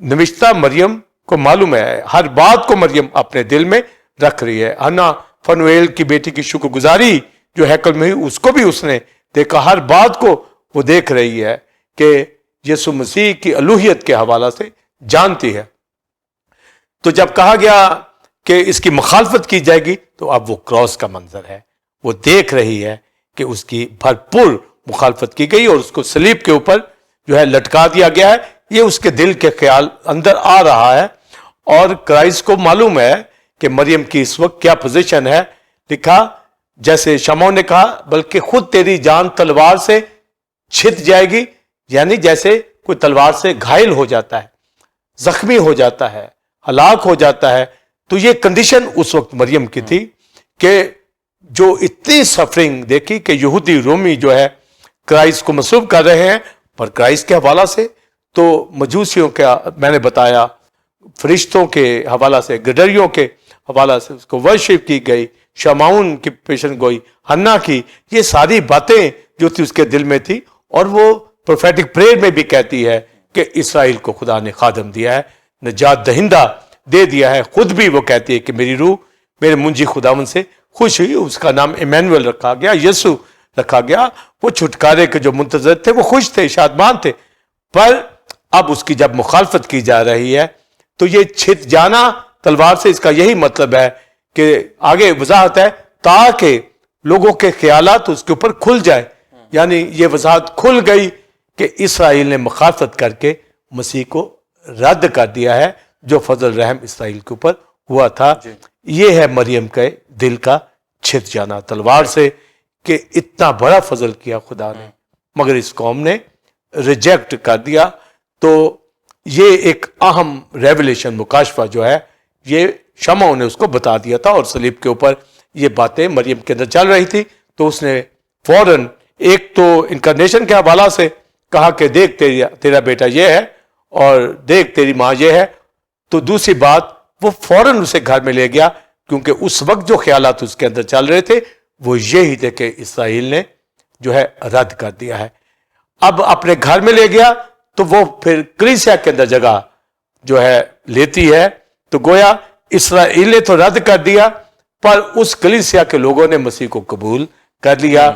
نوشتہ مریم کو معلوم ہے, ہر بات کو مریم اپنے دل میں رکھ رہی ہے. ہنا فنویل کی بیٹی کی شکر گزاری جو ہیکل میں ہوئی, اس کو بھی اس نے دیکھا, ہر بات کو وہ دیکھ رہی ہے کہ یسوع مسیح کی الوہیت کے حوالہ سے جانتی ہے. تو جب کہا گیا کہ اس کی مخالفت کی جائے گی, تو اب وہ کراس کا منظر ہے, وہ دیکھ رہی ہے کہ اس کی بھرپور مخالفت کی گئی, اور اس کو صلیب کے اوپر جو ہے لٹکا دیا گیا ہے. یہ اس کے دل کے خیال اندر آ رہا ہے, اور کرائسٹ کو معلوم ہے کہ مریم کی اس وقت کیا پوزیشن ہے. لکھا جیسے شمعون نے کہا, بلکہ خود تیری جان تلوار سے چھن جائے گی, یعنی جیسے کوئی تلوار سے گھائل ہو جاتا ہے, زخمی ہو جاتا ہے, ہلاک ہو جاتا ہے. تو یہ کنڈیشن اس وقت مریم کی تھی کہ جو اتنی سفرنگ دیکھی کہ یہودی رومی جو ہے کرائسٹ کو مسلوب کر رہے ہیں, پر کرائسٹ کے حوالہ سے تو مجوسیوں کا میں نے بتایا, فرشتوں کے حوالہ سے, گڈریوں کے حوالہ سے اس کو ورشپ کی گئی, شمعون کی پیشن گوئی, ہنا کی, یہ ساری باتیں جو تھی اس کے دل میں تھی. اور وہ پروفیٹک پریئر میں بھی کہتی ہے کہ اسرائیل کو خدا نے خادم دیا ہے, نجات دہندہ دے دیا ہے. خود بھی وہ کہتی ہے کہ میری روح میرے منجی خداوند سے خوش ہوئی, اس کا نام ایمینویل رکھا گیا, یسوع رکھا گیا. وہ چھٹکارے کے جو منتظر تھے وہ خوش تھے, شادمان تھے, پر اب اس کی جب مخالفت کی جا رہی ہے تو یہ چھت جانا تلوار سے, اس کا یہی مطلب ہے کہ آگے وضاحت ہے تاکہ لوگوں کے خیالات اس کے اوپر کھل جائے. یعنی یہ وضاحت کھل گئی کہ اسرائیل نے مخالفت کر کے مسیح کو رد کر دیا ہے, جو فضل رحم اسرائیل کے اوپر ہوا تھا. یہ ہے مریم کے دل کا چھت جانا تلوار سے کہ اتنا بڑا فضل کیا خدا نے مگر اس قوم نے ریجیکٹ کر دیا. تو یہ ایک اہم ریولیشن مکاشفہ جو ہے یہ شمعون نے اس کو بتا دیا تھا اور صلیب کے اوپر یہ باتیں مریم کے اندر چل رہی تھی. تو اس نے فوراً ایک تو انکارنیشن کے حوالہ سے کہا کہ دیکھ تیرا بیٹا یہ ہے اور دیکھ تیری ماں یہ ہے. تو دوسری بات وہ فوراً اسے گھر میں لے گیا کیونکہ اس وقت جو خیالات اس کے اندر چل رہے تھے وہ یہی تھے کہ اسرائیل نے جو ہے رد کر دیا ہے. اب اپنے گھر میں لے گیا تو وہ پھر کلیسیا کے اندر جگہ جو ہے لیتی ہے. تو گویا اسرائیل نے تو رد کر دیا پر اس کلیسیا کے لوگوں نے مسیح کو قبول کر لیا.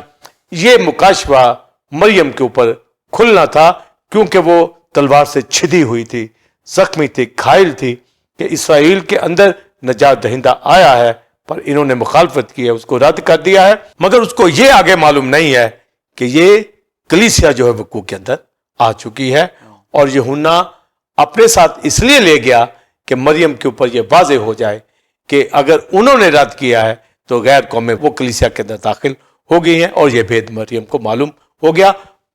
یہ مکاشفہ مریم کے اوپر کھلنا تھا کیونکہ وہ تلوار سے چھدی ہوئی تھی, زخمی تھی, گھائل تھی کہ اسرائیل کے اندر نجات دہندہ آیا ہے پر انہوں نے مخالفت کی ہے, اس کو رد کر دیا ہے. مگر اس کو یہ آگے معلوم نہیں ہے کہ یہ کلیسیا جو ہے وقوع کے اندر آ چکی ہے اور یوحنا اپنے ساتھ اس لیے لے گیا کہ مریم کے اوپر یہ واضح ہو جائے کہ اگر انہوں نے رد کیا ہے تو غیر قومیں وہ کلیسیا کے اندر داخل ہو گئی ہیں اور یہ بھید مریم کو معلوم ہو گیا.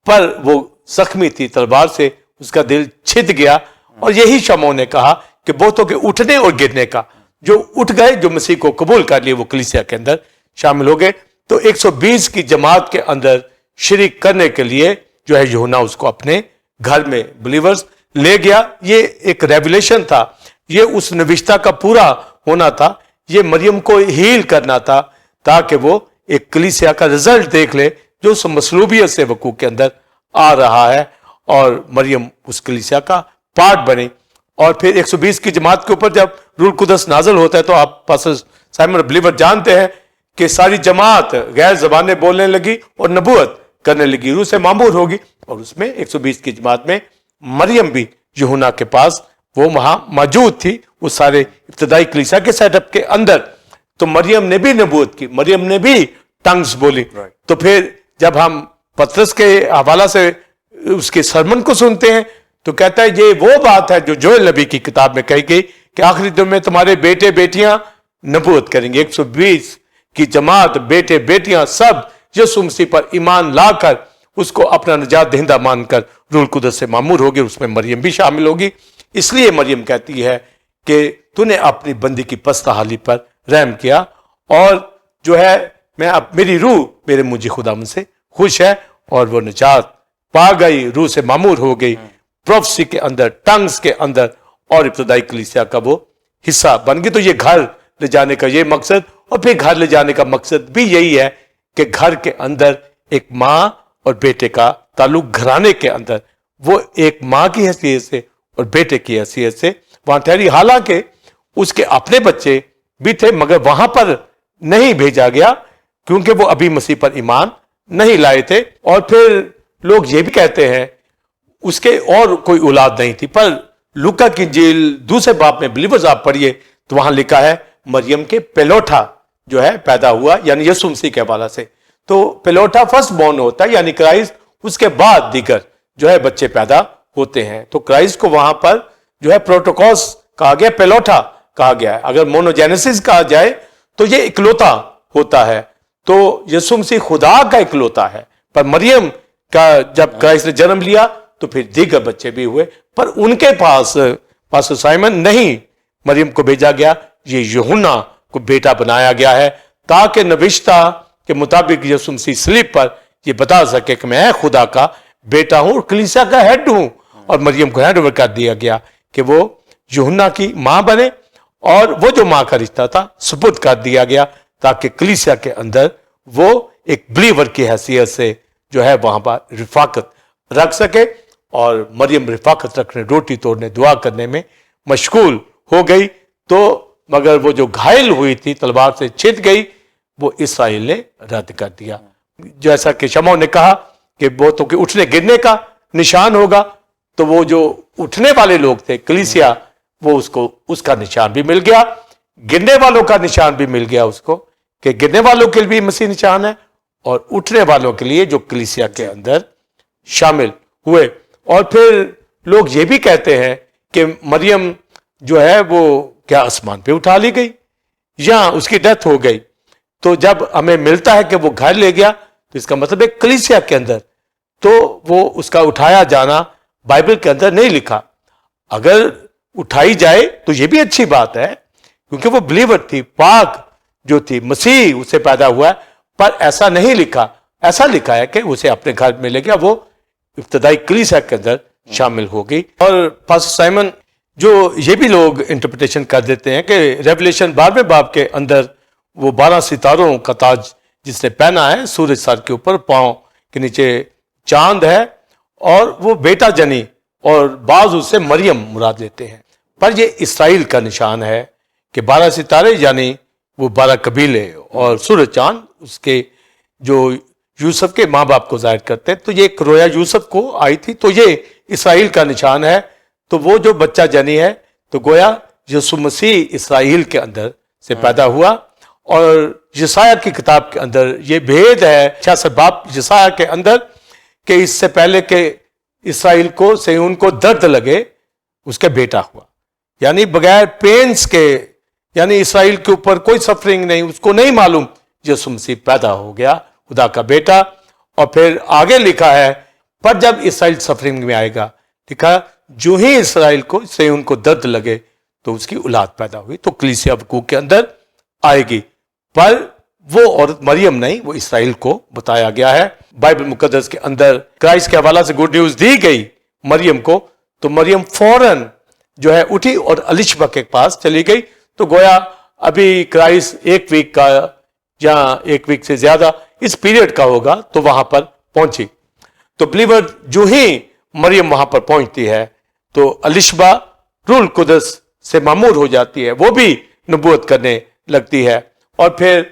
پر وہ زخمی تھی تلوار سے, اس کا دل چھد گیا اور یہی شمعون نے کہا کہ بہتوں کے اٹھنے اور گرنے کا, جو اٹھ گئے جو مسیح کو قبول کر لیے وہ کلیسیا کے اندر شامل ہو گئے. تو 120 کی جماعت کے اندر شریک کرنے کے لیے جو ہے یوحنا اس کو اپنے گھر میں بلیورز لے گیا. یہ ایک ریولیشن تھا, یہ اس نوشتہ کا پورا ہونا تھا, یہ مریم کو ہیل کرنا تھا تاکہ وہ ایک کلیسیا کا رزلٹ دیکھ لے جو اس مصلوبیت سے وقوع کے اندر آ رہا ہے اور مریم اس کلیسیا کا پارٹ بنے. اور پھر 120 کی جماعت کے اوپر جب روح القدس نازل ہوتا ہے تو آپ پاسٹر سائمن بلیور جانتے ہیں کہ ساری جماعت غیر زبانیں بولنے لگی اور نبوت کرنے لگی, روح سے معمور ہوگی. اور اس میں 120 کی جماعت میں مریم بھی یوحنا کے پاس وہ وہاں موجود تھی اس سارے ابتدائی کلیسیا کے سیٹ اپ کے اندر. تو مریم نے بھی نبوت کی, مریم نے بھی ٹنگز بولی. تو پھر جب ہم پطرس کے حوالہ سے اس کے سرمن کو سنتے ہیں تو کہتا ہے یہ وہ بات ہے جو جوئیل نبی کی کتاب میں کہی گئی کہ آخری دن میں تمہارے بیٹے بیٹیاں نبوت کریں گے. 120 کی جماعت بیٹے بیٹیاں سب یسوع مسیح پر ایمان لا کر اس کو اپنا نجات دہندہ مان کر روح القدس سے معمور ہوگی. اس میں مریم بھی شامل ہوگی. اس لیے مریم کہتی ہے کہ تو نے اپنی بندی کی پستہ حالی پر رحم کیا اور جو ہے میں اب میری روح میرے مجھے خدا من سے خوش ہے اور وہ نجات پا گئی, روح سے معمور ہو گئی پروفیسی کے اندر, ٹنگز کے اندر اور ابتدائی کلیسیا کا وہ حصہ بن گئی. تو یہ گھر لے جانے کا یہ مقصد اور پھر گھر لے جانے کا مقصد بھی یہی ہے کہ گھر کے اندر ایک ماں اور بیٹے کا تعلق گھرانے کے اندر وہ ایک ماں کی حیثیت سے اور بیٹے کی حیثیت سے وہاں ٹھہری. حالانکہ اس کے اپنے بچے بھی تھے مگر وہاں پر نہیں بھیجا گیا کیونکہ وہ ابھی مسیح پر ایمان نہیں لائے تھے. اور پھر لوگ یہ بھی کہتے ہیں اس کے اور کوئی اولاد نہیں تھی. پر لوکا کی انجیل دوسرے باب میں بلیورز آپ پڑھیے تو وہاں لکھا ہے مریم کے پیلوٹا جو ہے پیدا ہوا یعنی یسوع مسیح کے حوالہ سے. تو پیلوٹا فرسٹ بورن ہوتا ہے یعنی کرائسٹ, اس کے بعد دیگر جو ہے بچے پیدا ہوتے ہیں. تو کرائسٹ کو وہاں پر جو ہے پروٹوکوس کہا گیا, پیلوٹا کہا گیا ہے. اگر مونوجینیسس کہا جائے تو یہ اکلوتا ہوتا ہے. تو یسوع مسیح خدا کا اکلوتا ہے. پر مریم کا جب کرائسٹ نے جنم لیا تو پھر دیگر بچے بھی ہوئے پر ان کے پاس پاسٹر سائمن نہیں مریم کو بھیجا گیا, یہ یوحنا کو بیٹا بنایا گیا ہے تاکہ نوشتہ کے مطابق یسوع مسیح صلیب پر یہ بتا سکے کہ میں خدا کا بیٹا ہوں اور کلیسیا کا ہیڈ ہوں. اور مریم کو ہینڈ اوور کر دیا گیا کہ وہ یوحنا کی ماں بنے اور وہ جو ماں کا رشتہ تھا سپرد کر دیا گیا تاکہ کلیسیا کے اندر وہ ایک بلیور کی حیثیت سے جو ہے وہاں پر رفاقت رکھ سکے. اور مریم رفاقت رکھنے, روٹی توڑنے, دعا کرنے میں مشغول ہو گئی. تو مگر وہ جو گھائل ہوئی تھی تلوار سے چھد گئی وہ اسرائیل نے رد کر دیا. جیسا کہ شمعون نے کہا کہ بہتوں کے اٹھنے گرنے کا نشان ہوگا تو وہ جو اٹھنے والے لوگ تھے کلیسیا وہ اس کو اس کا نشان بھی مل گیا, گرنے والوں کا نشان بھی مل گیا اس کو کہ گرنے والوں کے لیے بھی مسیح نشان ہے اور اٹھنے والوں کے لیے جو کلیسیا کے اندر شامل ہوئے. اور پھر لوگ یہ بھی کہتے ہیں کہ مریم جو ہے وہ کیا آسمان پہ اٹھا لی گئی یا اس کی ڈیتھ ہو گئی. تو جب ہمیں ملتا ہے کہ وہ گھر لے گیا تو اس کا مطلب ہے کلیسیا کے اندر تو وہ اس کا اٹھایا جانا بائبل کے اندر نہیں لکھا. اگر اٹھائی جائے تو یہ بھی اچھی بات ہے کیونکہ وہ بلیور تھی, پاک جو تھی, مسیح اسے پیدا ہوا ہے, پر ایسا نہیں لکھا. ایسا لکھا ہے کہ اسے اپنے گھر میں لے گیا, وہ ابتدائی کلیسیا کے اندر شامل ہو گئی. اور پاسٹر سائمن جو یہ بھی لوگ انٹرپریٹیشن کر دیتے ہیں کہ ریولیشن 12ویں باب کے اندر وہ 12 ستاروں کا تاج جس نے پہنا ہے, سورج سر کے اوپر, پاؤں کے نیچے چاند ہے, اور وہ بیٹا جنی, اور بعض اس سے مریم مراد لیتے ہیں. پر یہ اسرائیل کا نشان ہے کہ 12 ستارے یعنی وہ 12 قبیلے, اور سورج چاند اس کے جو یوسف کے ماں باپ کو ظاہر کرتے ہیں. تو یہ ایک رویا یوسف کو آئی تھی, تو یہ اسرائیل کا نشان ہے. تو وہ جو بچہ جنی ہے تو گویا یسوع مسیح اسرائیل کے اندر سے پیدا ہوا. اور یسایہ کی کتاب کے اندر یہ بھید ہے 66 باب یسایہ کے اندر کہ اس سے پہلے کہ اسرائیل کو سیون کو درد لگے اس کا بیٹا ہوا, یعنی بغیر پینس کے, یعنی اسرائیل کے اوپر کوئی سفرنگ نہیں, اس کو نہیں معلوم یسوع مسیح پیدا ہو گیا, خدا کا بیٹا. اور پھر آگے لکھا ہے پر جب اسرائیل سفرنگ میں آئے گا, لکھا جو ہی اسرائیل کو سیون کو درد لگے تو اس کی اولاد پیدا ہوئی. تو کلیسیا وقوع کے اندر آئے گی, پر وہ عورت مریم نہیں, وہ اسرائیل کو بتایا گیا ہے. بائبل مقدس کے اندر کرائسٹ کے حوالہ سے گڈ نیوز دی گئی مریم کو, تو مریم فوراً جو ہے اٹھی اور الشبہ کے پاس چلی گئی. تو گویا ابھی کرائسٹ 1 ویک کا یا 1 ویک سے زیادہ اس پیریڈ کا ہوگا تو وہاں پر پہنچی. تو بلیور جو ہی مریم وہاں پر پہنچتی ہے تو الشبہ روح القدس سے معمور ہو جاتی ہے, وہ بھی نبوت کرنے لگتی ہے. اور پھر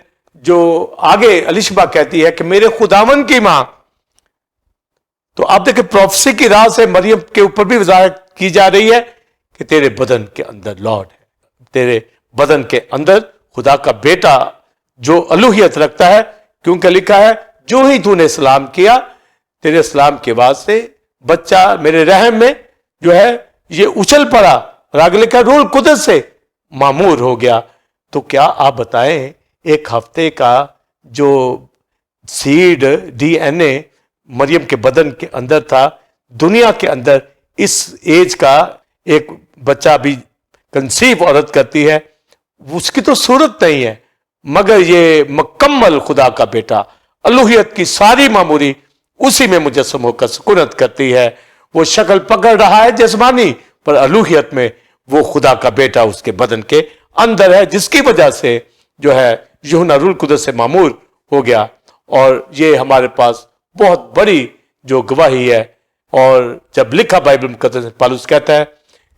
جو آگے الشبہ کہتی ہے کہ میرے خداون کی ماں. تو آپ دیکھیں پروفیسی کی راہ سے مریم کے اوپر بھی وضاحت کی جا رہی ہے کہ تیرے بدن کے اندر لارڈ ہے, تیرے بدن کے اندر خدا کا بیٹا جو الوہیت رکھتا ہے, کیونکہ لکھا ہے جو ہی تو نے اسلام کیا تیرے اسلام کے بعد سے بچہ میرے رحم میں جو ہے یہ اچھل پڑا, اور آگے لکھا روح القدس سے معمور ہو گیا. تو کیا آپ بتائیں ایک ہفتے کا جو سیڈ ڈی این اے مریم کے بدن کے اندر تھا, دنیا کے اندر اس ایج کا ایک بچہ بھی کنسیو عورت کرتی ہے, اس کی تو صورت نہیں ہے, مگر یہ مکمل خدا کا بیٹا الوہیت کی ساری معموری اسی میں مجسم ہو کر سکونت کرتی ہے. وہ شکل پکڑ رہا ہے جسمانی, پر الوہیت میں وہ خدا کا بیٹا اس کے بدن کے اندر ہے, جس کی وجہ سے جو ہے یوحنا روح القدس سے معمور ہو گیا. اور یہ ہمارے پاس بہت بڑی جو گواہی ہے. اور جب لکھا بائبل مقدس میں پالوس کہتا ہے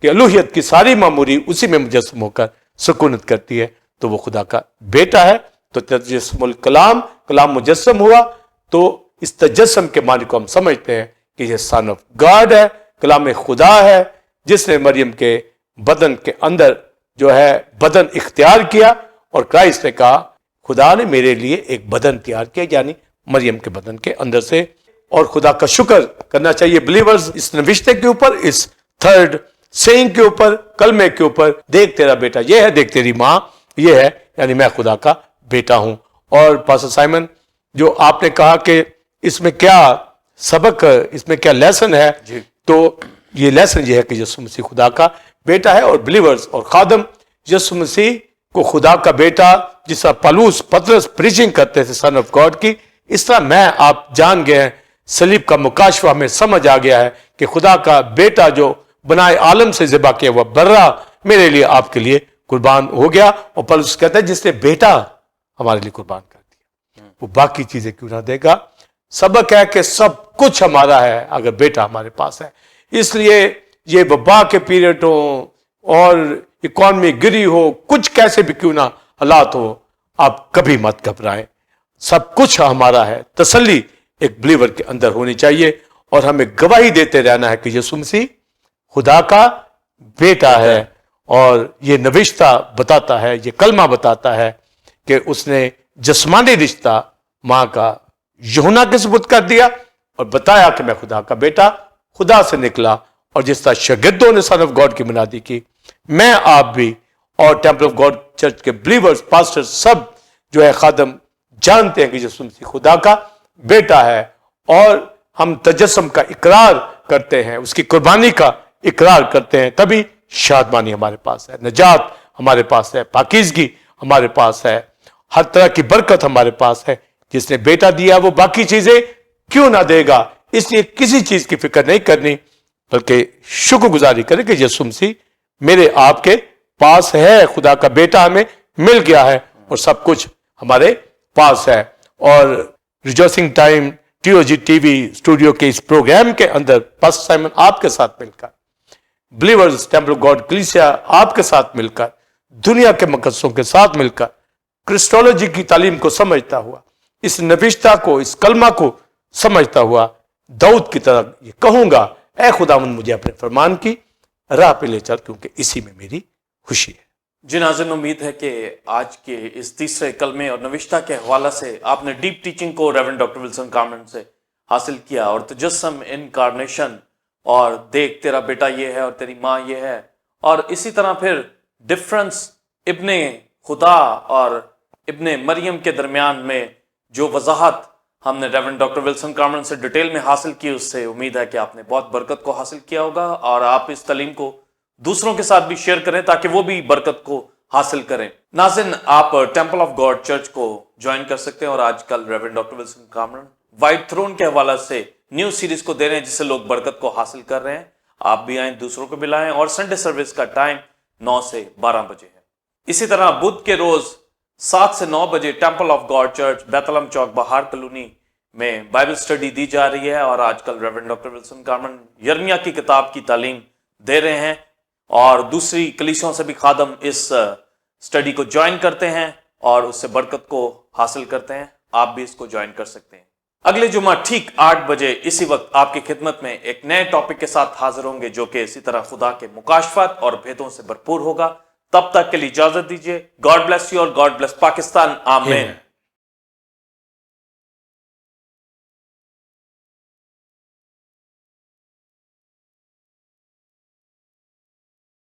کہ الوہیت کی ساری معموری اسی میں مجسم ہو کر سکونت کرتی ہے, تو وہ خدا کا بیٹا ہے. تو تجسم الکلام, کلام مجسم ہوا, تو اس تجسم کے معنی کو ہم سمجھتے ہیں کہ یہ سن آف گاڈ ہے, کلام خدا ہے, جس نے مریم کے بدن کے اندر جو ہے بدن اختیار کیا. اور کرائسٹ نے کہا خدا نے میرے لیے ایک بدن تیار کیا, یعنی مریم کے بدن کے اندر سے. اور خدا کا شکر کرنا چاہیے بلیورز اس نوشتے کے اوپر, اس تھرڈ سینگ کے اوپر, کلمے کے اوپر, دیکھ تیرا بیٹا یہ ہے, دیکھ تیری ماں یہ ہے, یعنی میں خدا کا بیٹا ہوں. اور پاسٹر سائمن جو آپ نے کہا کہ اس میں کیا سبق, اس میں کیا لیسن ہے, تو یہ لیسن یہ ہے کہ یسوع مسیح خدا کا بیٹا ہے. اور بلیورز اور خادم یسوع مسیح کو خدا کا بیٹا, جس طرح پالوس پطرس پریچنگ کرتے تھے سن آف گاڈ کی, اس طرح میں آپ جان گئے ہیں, صلیب کا مکاشفہ ہمیں سمجھ آ گیا ہے کہ خدا کا بیٹا جو بنائے عالم سے ذبح کیا ہوا برا میرے لیے آپ کے لیے قربان ہو گیا. اور پالوس کہتا ہے جس نے بیٹا ہمارے لیے قربان کر دیا وہ باقی چیزیں کیوں نہ دے گا. سبق ہے کہ سب کچھ ہمارا ہے اگر بیٹا ہمارے پاس ہے. اس لیے یہ وبا کے پیریڈ ہو اور اکانومی گری ہو, کچھ کیسے بھی کیوں نہ حالات ہو, آپ کبھی مت گھبرائیں, سب کچھ ہمارا ہے. تسلی ایک بلیور کے اندر ہونی چاہیے, اور ہمیں گواہی دیتے رہنا ہے کہ یسوع مسیح خدا کا بیٹا ہے. اور یہ نوشتہ بتاتا ہے, یہ کلمہ بتاتا ہے کہ اس نے جسمانی رشتہ ماں کا یوحنا کے سپرد کر دیا اور بتایا کہ میں خدا کا بیٹا, خدا سے نکلا. اور جس طرح شاگردوں نے سن آف گاڈ کی منادی کی, میں آپ بھی اور ٹیمپل آف گاڈ چرچ کے بلیورز پاسٹر سب جو ہے خادم جانتے ہیں کہ یسوع مسیح خدا کا بیٹا ہے، اور ہم تجسم کا اقرار کرتے ہیں، اس کی قربانی کا اقرار کرتے ہیں، تبھی شادمانی ہمارے پاس ہے، نجات ہمارے پاس ہے، پاکیزگی ہمارے پاس ہے، ہر طرح کی برکت ہمارے پاس ہے۔ جس نے بیٹا دیا وہ باقی چیزیں کیوں نہ دے گا؟ اس لیے کسی چیز کی فکر نہیں کرنی، بلکہ شکر گزاری کریں کہ یسوع مسیح میرے آپ کے پاس ہے، خدا کا بیٹا ہمیں مل گیا ہے اور سب کچھ ہمارے پاس ہے۔ اور ریجوسنگ ٹائم TOG TV اسٹوڈیو کے اس پروگرام کے اندر پاسٹر سائمن آپ کے ساتھ مل کر، بلیورز ٹیمپل آف گاڈ کلیسیا آپ کے ساتھ مل کر، دنیا کے مقدسوں کے ساتھ مل کر کرسٹولوجی کی تعلیم کو سمجھتا ہوا، اس نوشتہ کو، اس کلمہ کو سمجھتا ہوا، داؤد کی طرح یہ کہوں گا، اے خداوند مجھے اپنے فرمان کی راہ پہ لے چل، کیونکہ اسی میں میری خوشی ہے۔ جی ناظرین، امید ہے کہ آج کے اس تیسرے کلمے اور نوشتہ کے حوالہ سے آپ نے ڈیپ ٹیچنگ کو ریورنڈ ڈاکٹر ولسن کامرن سے حاصل کیا، اور تجسم، انکارنیشن، اور دیکھ تیرا بیٹا یہ ہے اور تیری ماں یہ ہے، اور اسی طرح پھر ڈفرنس ابن خدا اور ابن مریم کے درمیان میں جو وضاحت ہم نے ریورنڈ ڈاکٹر ولسن کامرن سے ڈیٹیل میں حاصل کی، اس سے امید ہے کہ آپ نے بہت برکت کو حاصل کیا ہوگا، اور آپ اس تعلیم کو دوسروں کے ساتھ بھی شیئر کریں تاکہ وہ بھی برکت کو حاصل کریں۔ ناظرین، آپ ٹیمپل آف گاڈ چرچ کو جوائن کر سکتے ہیں، اور آج کل reverend doctor Wilson Cameron White تھرون کے حوالہ سے نیو سیریز کو دے رہے ہیں، جس سے لوگ برکت کو حاصل کر رہے ہیں۔ آپ بھی آئیں، دوسروں کو بھی لائیں، اور سنڈے سروس کا ٹائم 9 سے 12 بجے ہے۔ اسی طرح بدھ کے روز 7 سے 9 بجے ٹیمپل آف گاڈ چرچ بیت الہم چوک بہار کالونی میں بائبل سٹڈی دی جا رہی ہے، اور آج کل ریورنڈ ڈاکٹر ولسن کامرن یرمیہ کی کتاب کی تعلیم دے رہے ہیں، اور دوسری کلیسیوں سے بھی خادم اس سٹڈی کو جوائن کرتے ہیں اور اس سے برکت کو حاصل کرتے ہیں۔ آپ بھی اس کو جوائن کر سکتے ہیں۔ اگلے جمعہ ٹھیک 8 بجے اسی وقت آپ کی خدمت میں ایک نئے ٹاپک کے ساتھ حاضر ہوں گے، جو کہ اسی طرح خدا کے مکاشفات اور بھیدوں سے بھرپور ہوگا۔ تب تک کے لیے اجازت دیجیے۔ گاڈ بلیس یو اور گاڈ بلیس پاکستان۔ آمین۔